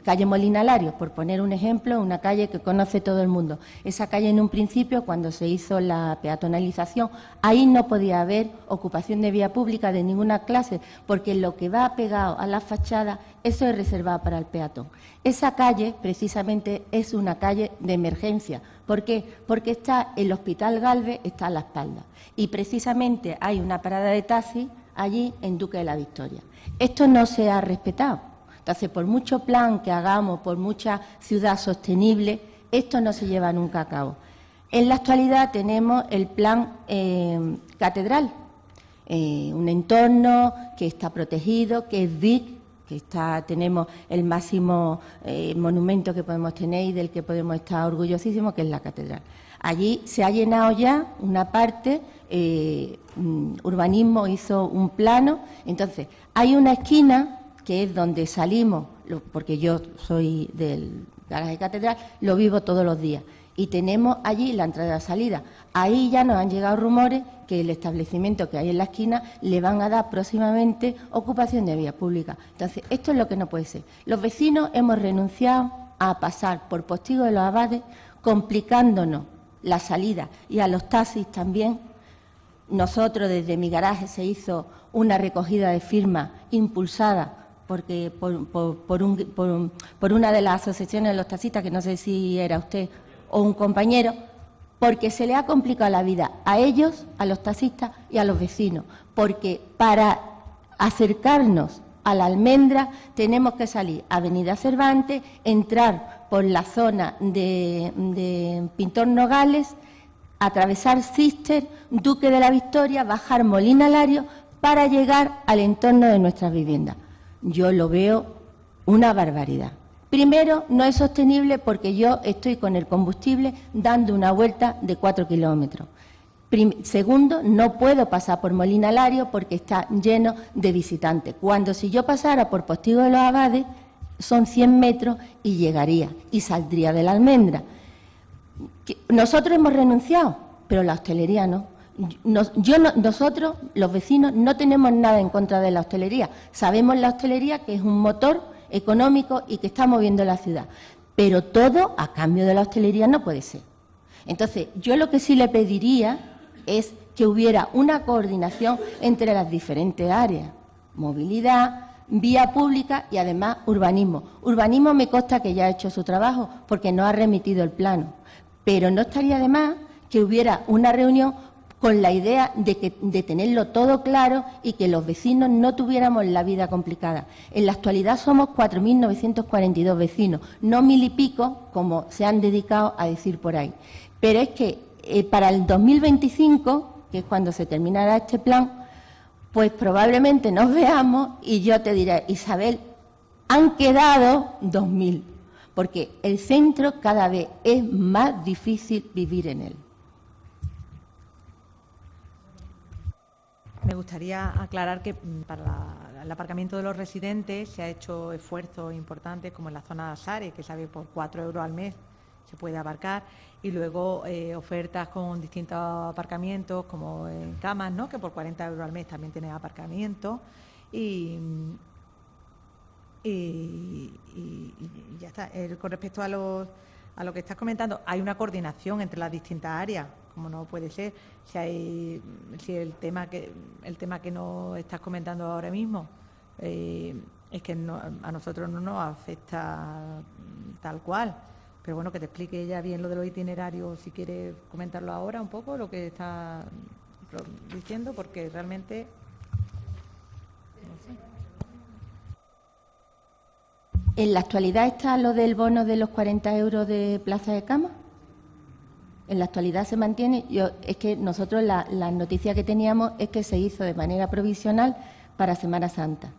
calle Molina Larios, por poner un ejemplo, una calle que conoce todo el mundo. Esa calle en un principio, cuando se hizo la peatonalización, ahí no podía haber ocupación de vía pública de ninguna clase, porque lo que va pegado a la fachada, eso es reservado para el peatón. Esa calle, precisamente, es una calle de emergencia. ¿Por qué? Porque está el Hospital Gálvez, está a la espalda. Y precisamente hay una parada de taxi allí en Duque de la Victoria. Esto no se ha respetado. Entonces, por mucho plan que hagamos, por mucha ciudad sostenible, esto no se lleva nunca a cabo. En la actualidad tenemos el plan Catedral, un entorno que está protegido, que es BIC, tenemos el máximo monumento que podemos tener y del que podemos estar orgullosísimos, que es la Catedral. Allí se ha llenado ya una parte, urbanismo hizo un plano, entonces hay una esquina que es donde salimos, porque yo soy del garaje Catedral, lo vivo todos los días, y tenemos allí la entrada y la salida. Ahí ya nos han llegado rumores que el establecimiento que hay en la esquina le van a dar próximamente ocupación de vía pública. Entonces, esto es lo que no puede ser. Los vecinos hemos renunciado a pasar por Postigo de los Abades, complicándonos la salida, y a los taxis también. Nosotros, desde mi garaje, se hizo una recogida de firmas impulsada porque por una de las asociaciones de los taxistas, que no sé si era usted o un compañero, porque se le ha complicado la vida a ellos, a los taxistas y a los vecinos, porque para acercarnos a la Almendra tenemos que salir a Avenida Cervantes, entrar por la zona de Pintor Nogales, atravesar Cister, Duque de la Victoria, bajar Molina Lario para llegar al entorno de nuestras viviendas. Yo lo veo una barbaridad. Primero, no es sostenible porque yo estoy con el combustible dando una vuelta de 4 kilómetros. Segundo, no puedo pasar por Molina Lario porque está lleno de visitantes. Cuando si yo pasara por Postigo de los Abades, son 100 metros y llegaría y saldría de la Almendra. Nosotros hemos renunciado, pero la hostelería no. Nosotros, los vecinos, no tenemos nada en contra de la hostelería. Sabemos la hostelería que es un motor económico y que está moviendo la ciudad. Pero todo a cambio de la hostelería no puede ser. Entonces, yo lo que sí le pediría es que hubiera una coordinación entre las diferentes áreas. Movilidad, vía pública y además urbanismo. Urbanismo me consta que ya ha hecho su trabajo porque no ha remitido el plano. Pero no estaría de más que hubiera una reunión con la idea de tenerlo todo claro y que los vecinos no tuviéramos la vida complicada. En la actualidad somos 4.942 vecinos, no 1.000 y pico, como se han dedicado a decir por ahí. Pero es que para el 2025, que es cuando se terminará este plan, pues probablemente nos veamos y yo te diré, Isabel, han quedado 2.000, porque el centro cada vez es más difícil vivir en él. Me gustaría aclarar que para el aparcamiento de los residentes se ha hecho esfuerzos importantes, como en la zona de Asares, que sabe por 4 euros al mes se puede aparcar, y luego ofertas con distintos aparcamientos, como en Camas, ¿no?, que por 40 euros al mes también tiene aparcamiento, y ya está. Con respecto a lo que estás comentando, hay una coordinación entre las distintas áreas, como no puede ser, si el tema que nos estás comentando ahora mismo es que a nosotros no nos afecta tal cual. Pero bueno, que te explique ella bien lo de los itinerarios, si quiere comentarlo ahora un poco, lo que está diciendo, porque realmente no sé. ¿En la actualidad está lo del bono de los 40 euros de plaza de cama? ¿En la actualidad se mantiene? Es que nosotros la noticia que teníamos es que se hizo de manera provisional para Semana Santa.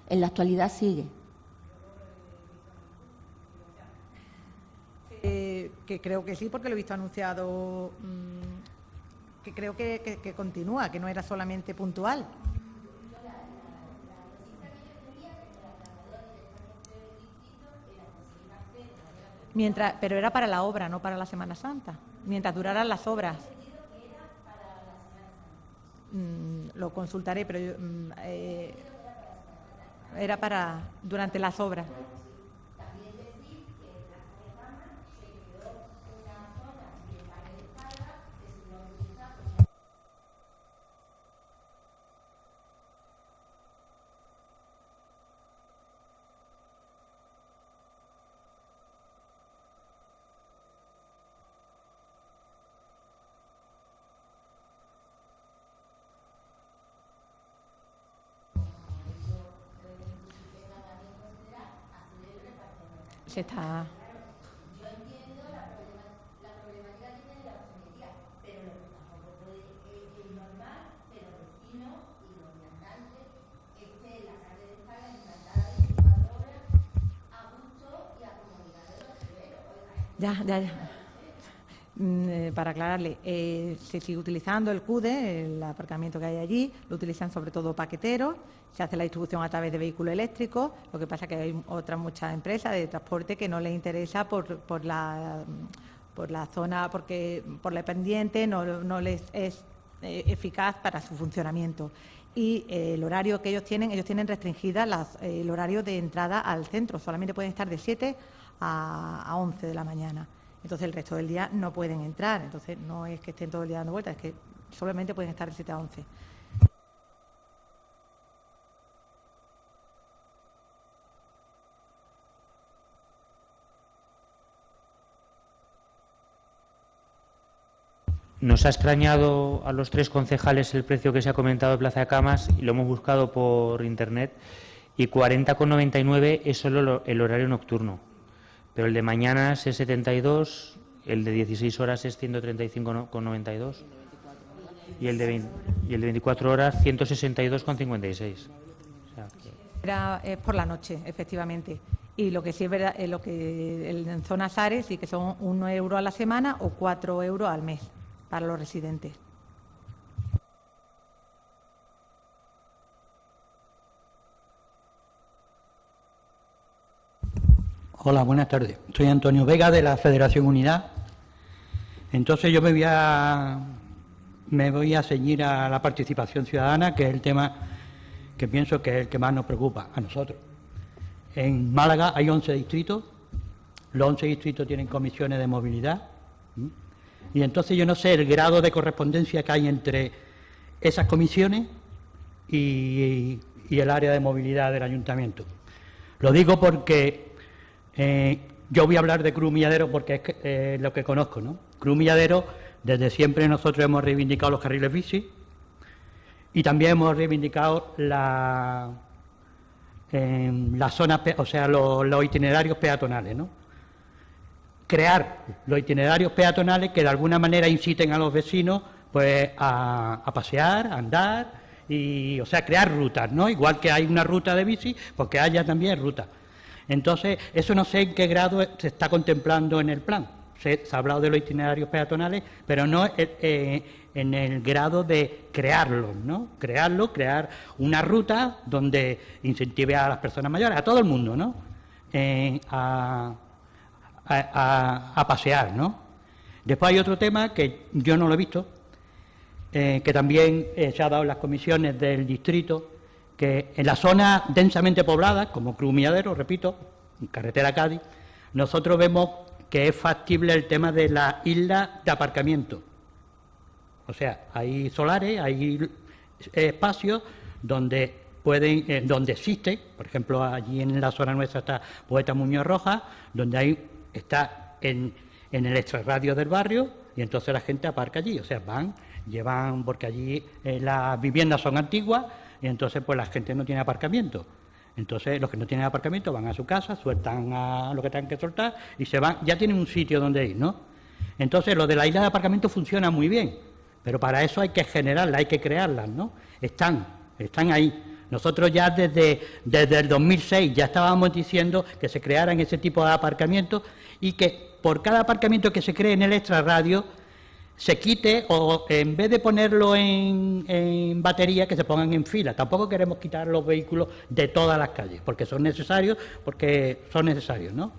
¿En la actualidad sigue? Que creo que sí, porque lo he visto anunciado, que creo que continúa, que no era solamente puntual. Pero era para la obra, no para la Semana Santa, mientras duraran las obras. Lo consultaré, pero era para durante las obras. Se está. Yo entiendo la problemática que tiene la hostelería, pero lo que tampoco es normal que los vecinos y los viandantes estén en la calle de España encantada de 24 horas a gusto y a comodidad de los hosteleros. Ya. Para aclararle, se sigue utilizando el CUDE, el aparcamiento que hay allí, lo utilizan sobre todo paqueteros, se hace la distribución a través de vehículos eléctricos, lo que pasa es que hay otras muchas empresas de transporte que no les interesa por la zona, porque por la pendiente no les es eficaz para su funcionamiento. Y el horario que ellos tienen restringida el horario de entrada al centro, solamente pueden estar de 7 a 11 de la mañana. Entonces el resto del día no pueden entrar, entonces no es que estén todo el día dando vueltas, es que solamente pueden estar de 7 a 11. Nos ha extrañado a los 3 concejales el precio que se ha comentado de Plaza de Camas y lo hemos buscado por Internet y 40,99 es solo el horario nocturno, pero el de mañanas es 72, el de 16 horas es 135,92 y el de 24 horas 162,56. O sea, Es por la noche, efectivamente. Y lo que sí es verdad, lo que en zonas ARE sí que son 1 euro a la semana o 4 euros al mes para los residentes. Hola, buenas tardes. Soy Antonio Vega de la Federación Unidad. Entonces yo me voy a ceñir a la participación ciudadana, que es el tema que pienso que es el que más nos preocupa a nosotros. En Málaga hay 11 distritos, los 11 distritos tienen comisiones de movilidad, y entonces yo no sé el grado de correspondencia que hay entre esas comisiones y el área de movilidad del ayuntamiento. Lo digo porque yo voy a hablar de Cruz Milladero porque es lo que conozco, ¿no? Cruz Milladero, desde siempre nosotros hemos reivindicado los carriles bici y también hemos reivindicado las zonas, o sea, los itinerarios peatonales, ¿no? Crear los itinerarios peatonales que de alguna manera inciten a los vecinos pues a pasear, a andar y, o sea, crear rutas, ¿no? Igual que hay una ruta de bici, pues que haya también rutas. Entonces, eso no sé en qué grado se está contemplando en el plan. Se ha hablado de los itinerarios peatonales, pero no en el grado de crearlos, ¿no? Crear una ruta donde incentive a las personas mayores, a todo el mundo, ¿no? A pasear, ¿no? Después hay otro tema que yo no lo he visto, que también se ha dado en las comisiones del distrito, que en las zonas densamente pobladas, como Cruz Milladero, repito, carretera Cádiz, nosotros vemos que es factible el tema de la isla de aparcamiento. O sea, hay solares, hay espacios donde donde existe, por ejemplo, allí en la zona nuestra está Poeta Muñoz Rojas, donde está en el extrarradio del barrio, y entonces la gente aparca allí, o sea, llevan, porque allí las viviendas son antiguas, y entonces pues la gente no tiene aparcamiento. Entonces los que no tienen aparcamiento van a su casa, sueltan a lo que tengan que soltar y se van, ya tienen un sitio donde ir, ¿no? Entonces lo de la isla de aparcamiento funciona muy bien, pero para eso hay que generarlas, hay que crearlas, ¿no? Están ahí. Nosotros ya desde el 2006 ya estábamos diciendo que se crearan ese tipo de aparcamientos y que por cada aparcamiento que se cree en el extrarradio se quite, o en vez de ponerlo en batería, que se pongan en fila. Tampoco queremos quitar los vehículos de todas las calles, porque son necesarios, ¿no?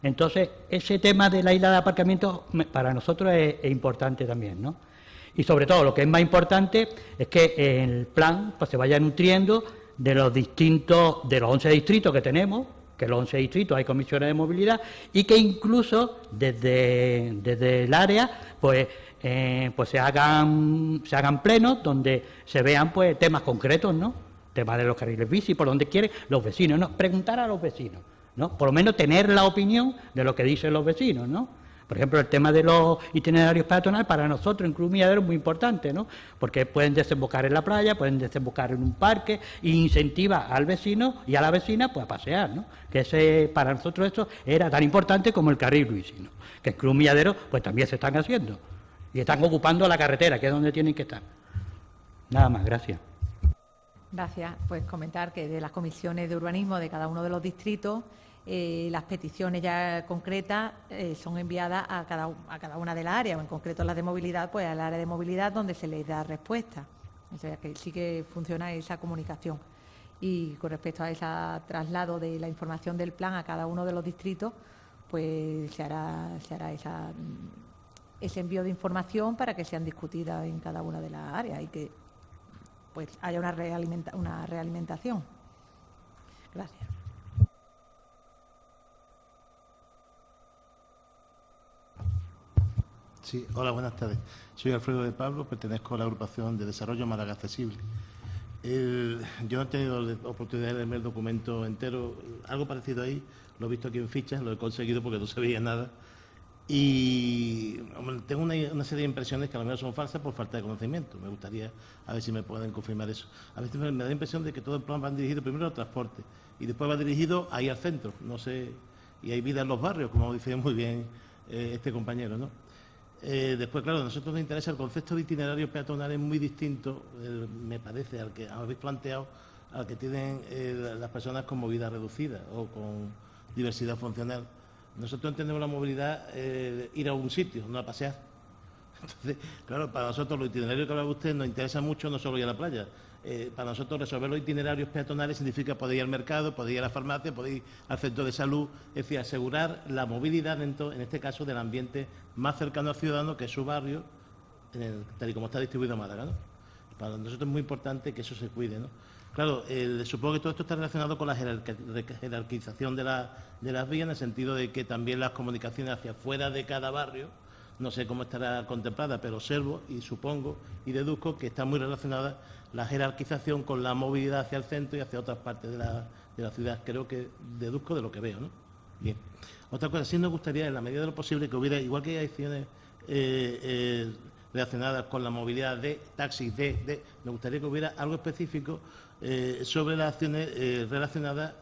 Entonces, ese tema de la isla de aparcamiento para nosotros es importante también, ¿no? Y sobre todo, lo que es más importante es que el plan pues se vaya nutriendo de los 11 distritos que tenemos, que en los 11 distritos hay comisiones de movilidad, y que incluso desde el área pues se hagan plenos donde se vean pues temas concretos, ¿no? Temas de los carriles bici, por donde quieren los vecinos, ¿no? Preguntar a los vecinos, ¿no? Por lo menos tener la opinión de lo que dicen los vecinos, ¿no? Por ejemplo, el tema de los itinerarios peatonales para nosotros en Cruz Milladero es muy importante, ¿no? Porque pueden desembocar en la playa, pueden desembocar en un parque e incentiva al vecino y a la vecina pues a pasear, ¿no? Que para nosotros esto era tan importante como el carril bici, ¿no? Que en Cruz Milladero pues también se están haciendo y están ocupando la carretera, que es donde tienen que estar. Nada más, gracias. Gracias. Pues comentar que de las comisiones de urbanismo de cada uno de los distritos, las peticiones ya concretas son enviadas a cada una de las áreas, o en concreto las de movilidad, pues al área de movilidad donde se les da respuesta. O sea que sí que funciona esa comunicación. Y con respecto a ese traslado de la información del plan a cada uno de los distritos, pues se hará ese envío de información para que sean discutidas en cada una de las áreas y que pues haya una realimentación. Gracias. Sí, hola, buenas tardes. Soy Alfredo de Pablo, pertenezco a la agrupación de desarrollo Málaga Accesible. Yo no he tenido la oportunidad de leerme el documento entero, algo parecido ahí, lo he visto aquí en fichas, lo he conseguido porque no se veía nada. Y hombre, tengo una serie de impresiones que a lo mejor son falsas por falta de conocimiento. Me gustaría a ver si me pueden confirmar eso. A veces me da la impresión de que todo el plan va dirigido primero al transporte y después va dirigido ahí al centro. No sé, y hay vida en los barrios, como dice muy bien este compañero, ¿no? Después, claro, a nosotros nos interesa el concepto de itinerario peatonal, es muy distinto, me parece, al que habéis planteado, al que tienen las personas con movilidad reducida o con diversidad funcional. Nosotros entendemos la movilidad ir a un sitio, no a pasear. Entonces, claro, para nosotros los itinerarios que hablaba usted nos interesa mucho no solo ir a la playa. Para nosotros resolver los itinerarios peatonales significa poder ir al mercado, poder ir a la farmacia, poder ir al centro de salud, es decir, asegurar la movilidad dentro, en este caso, del ambiente más cercano al ciudadano, que es su barrio, tal y como está distribuido Málaga, ¿no? Para nosotros es muy importante que eso se cuide, ¿no? Claro, supongo que todo esto está relacionado con la jerarquización de las vías, en el sentido de que también las comunicaciones hacia afuera de cada barrio, no sé cómo estará contemplada, pero observo y supongo y deduzco que está muy relacionada la jerarquización con la movilidad hacia el centro y hacia otras partes de la ciudad. Creo que deduzco de lo que veo, ¿no? Bien. Otra cosa, sí nos gustaría, en la medida de lo posible, que hubiera, igual que hay acciones relacionadas con la movilidad de taxis, nos gustaría que hubiera algo específico sobre las acciones relacionadas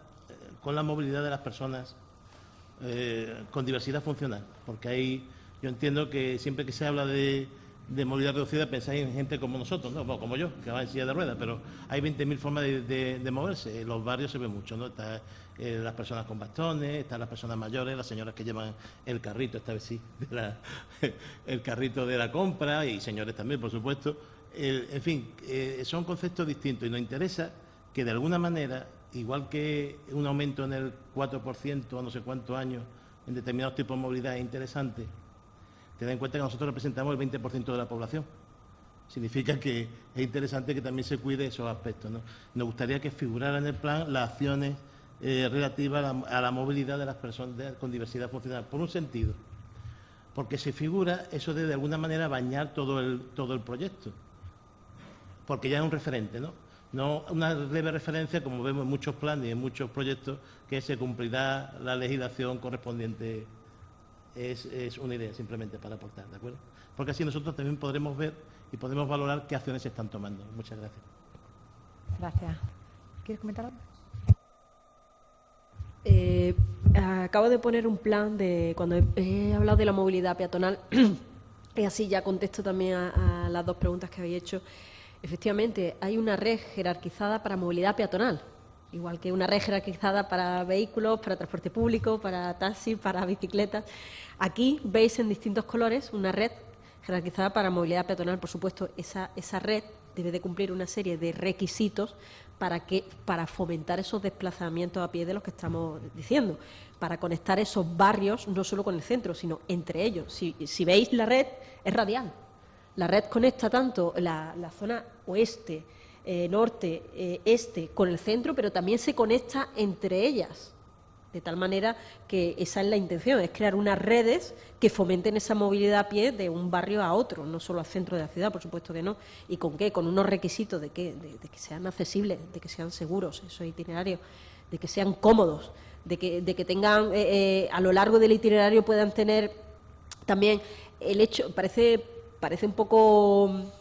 con la movilidad de las personas con diversidad funcional, porque ahí yo entiendo que siempre que se habla de movilidad reducida pensáis en gente como nosotros, ¿no? Bueno, como yo, que va en silla de ruedas, pero hay 20.000 formas de moverse. En los barrios se ve mucho, ¿no? Están las personas con bastones, están las personas mayores, las señoras que llevan el carrito, esta vez sí, el carrito de la compra, y señores también, por supuesto. En fin, son conceptos distintos y nos interesa que de alguna manera, igual que un aumento en el 4% a no sé cuántos años en determinados tipos de movilidad es interesante, tened en cuenta que nosotros representamos el 20% de la población. Significa que es interesante que también se cuide esos aspectos, ¿no? Nos gustaría que figuraran en el plan las acciones relativas a la movilidad de las personas con diversidad funcional, por un sentido, porque si figura eso de alguna manera bañar todo el proyecto, porque ya es un referente, ¿no? No una leve referencia, como vemos en muchos planes y en muchos proyectos, que se cumplirá la legislación correspondiente. Es una idea simplemente para aportar, ¿de acuerdo? Porque así nosotros también podremos ver y podemos valorar qué acciones se están tomando. Muchas gracias. Gracias. ¿Quieres comentar algo? Acabo de poner un plan de cuando he hablado de la movilidad peatonal y así ya contesto también a las dos preguntas que habéis hecho. Efectivamente, hay una red jerarquizada para movilidad peatonal, igual que una red jerarquizada para vehículos, para transporte público, para taxis, para bicicletas. Aquí veis en distintos colores una red jerarquizada para movilidad peatonal. Por supuesto, esa red debe de cumplir una serie de requisitos para fomentar esos desplazamientos a pie de los que estamos diciendo, para conectar esos barrios no solo con el centro, sino entre ellos. Si veis la red, es radial. La red conecta tanto la zona oeste, norte, este con el centro, pero también se conecta entre ellas. De tal manera que esa es la intención, es crear unas redes que fomenten esa movilidad a pie de un barrio a otro, no solo al centro de la ciudad, por supuesto que no. ¿Y con qué? Con unos requisitos de que sean accesibles, de que sean seguros esos itinerarios, de que sean cómodos, de que tengan, a lo largo del itinerario puedan tener también el hecho, parece un poco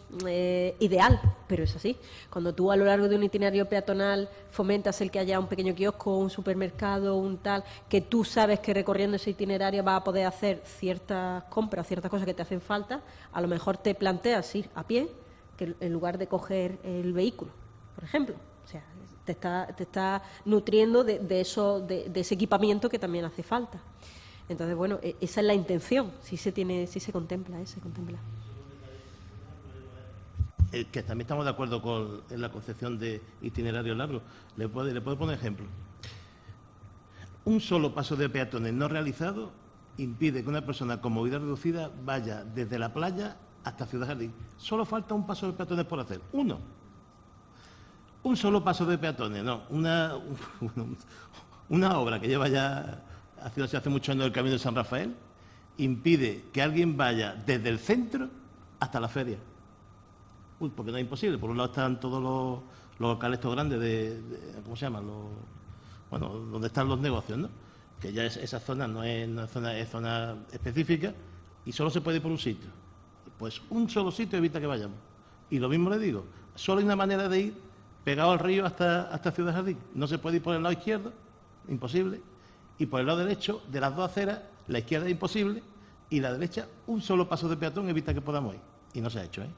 ideal, pero es así. Cuando tú a lo largo de un itinerario peatonal fomentas el que haya un pequeño kiosco, un supermercado, un tal, que tú sabes que recorriendo ese itinerario vas a poder hacer ciertas compras, ciertas cosas que te hacen falta, a lo mejor te planteas ir a pie que en lugar de coger el vehículo, por ejemplo. O sea, te está nutriendo de ese equipamiento que también hace falta. Entonces, bueno, esa es la intención, si se contempla. Que también estamos de acuerdo en la concepción de itinerario largo. Le puedo poner ejemplo. Un solo paso de peatones no realizado impide que una persona con movilidad reducida vaya desde la playa hasta Ciudad Jardín. Solo falta un paso de peatones por hacer. Uno. Un solo paso de peatones, no. Una obra que lleva ya haciéndose hace muchos años el Camino de San Rafael impide que alguien vaya desde el centro hasta la feria. Porque no es imposible. Por un lado están todos los locales estos grandes ¿cómo se llaman? Donde están los negocios, ¿no? que ya esa zona no es zona específica y solo se puede ir por un sitio. Pues un solo sitio evita que vayamos. Y lo mismo le digo, solo hay una manera de ir pegado al río hasta Ciudad Jardín. No se puede ir por el lado izquierdo, imposible, y por el lado derecho, de las dos aceras, la izquierda es imposible, y la derecha, un solo paso de peatón evita que podamos ir. Y no se ha hecho, ¿eh?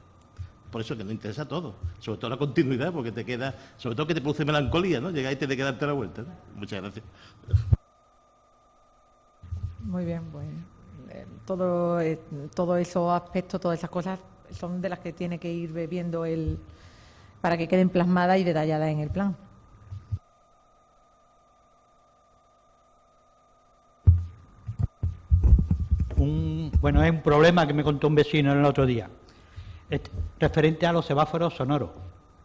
Por eso que no interesa todo, sobre todo la continuidad, porque te queda, sobre todo que te produce melancolía, ¿no? Llegar y te de quedarte a la vuelta, ¿no? Muchas gracias. Muy bien, pues todo esos aspectos, todas esas cosas son de las que tiene que ir viendo para que queden plasmadas y detalladas en el plan. Bueno, es un problema que me contó un vecino el otro día, referente a los semáforos sonoros.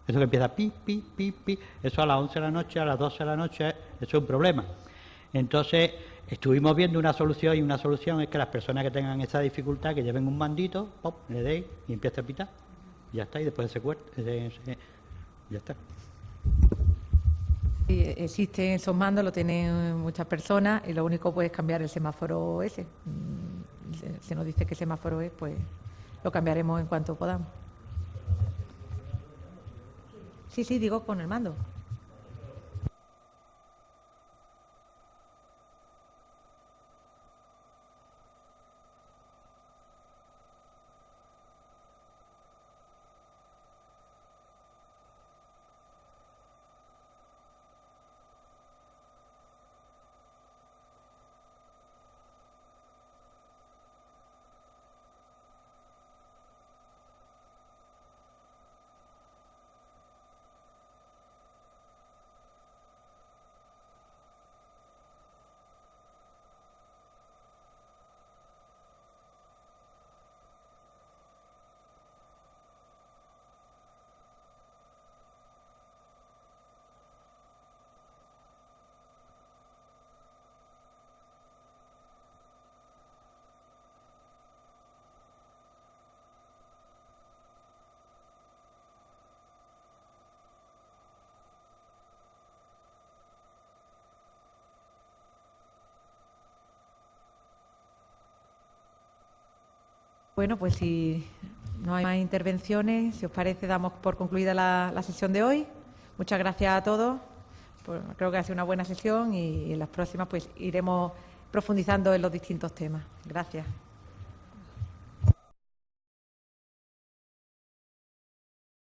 Eso que empieza pi, pi, pi, pi, eso a las 11 de la noche, a las 12 de la noche, eso es un problema. Entonces, estuvimos viendo una solución, y una solución es que las personas que tengan esa dificultad, que lleven un mandito, pop, le deis y empieza a pitar. Y ya está, y después ya está. Sí, existen esos mandos, lo tienen muchas personas, y lo único pues es cambiar el semáforo ese. Se nos dice qué semáforo es, pues lo cambiaremos en cuanto podamos. Sí, digo con el mando. Bueno, pues si no hay más intervenciones, si os parece, damos por concluida la sesión de hoy. Muchas gracias a todos. Pues creo que ha sido una buena sesión y en las próximas pues iremos profundizando en los distintos temas. Gracias.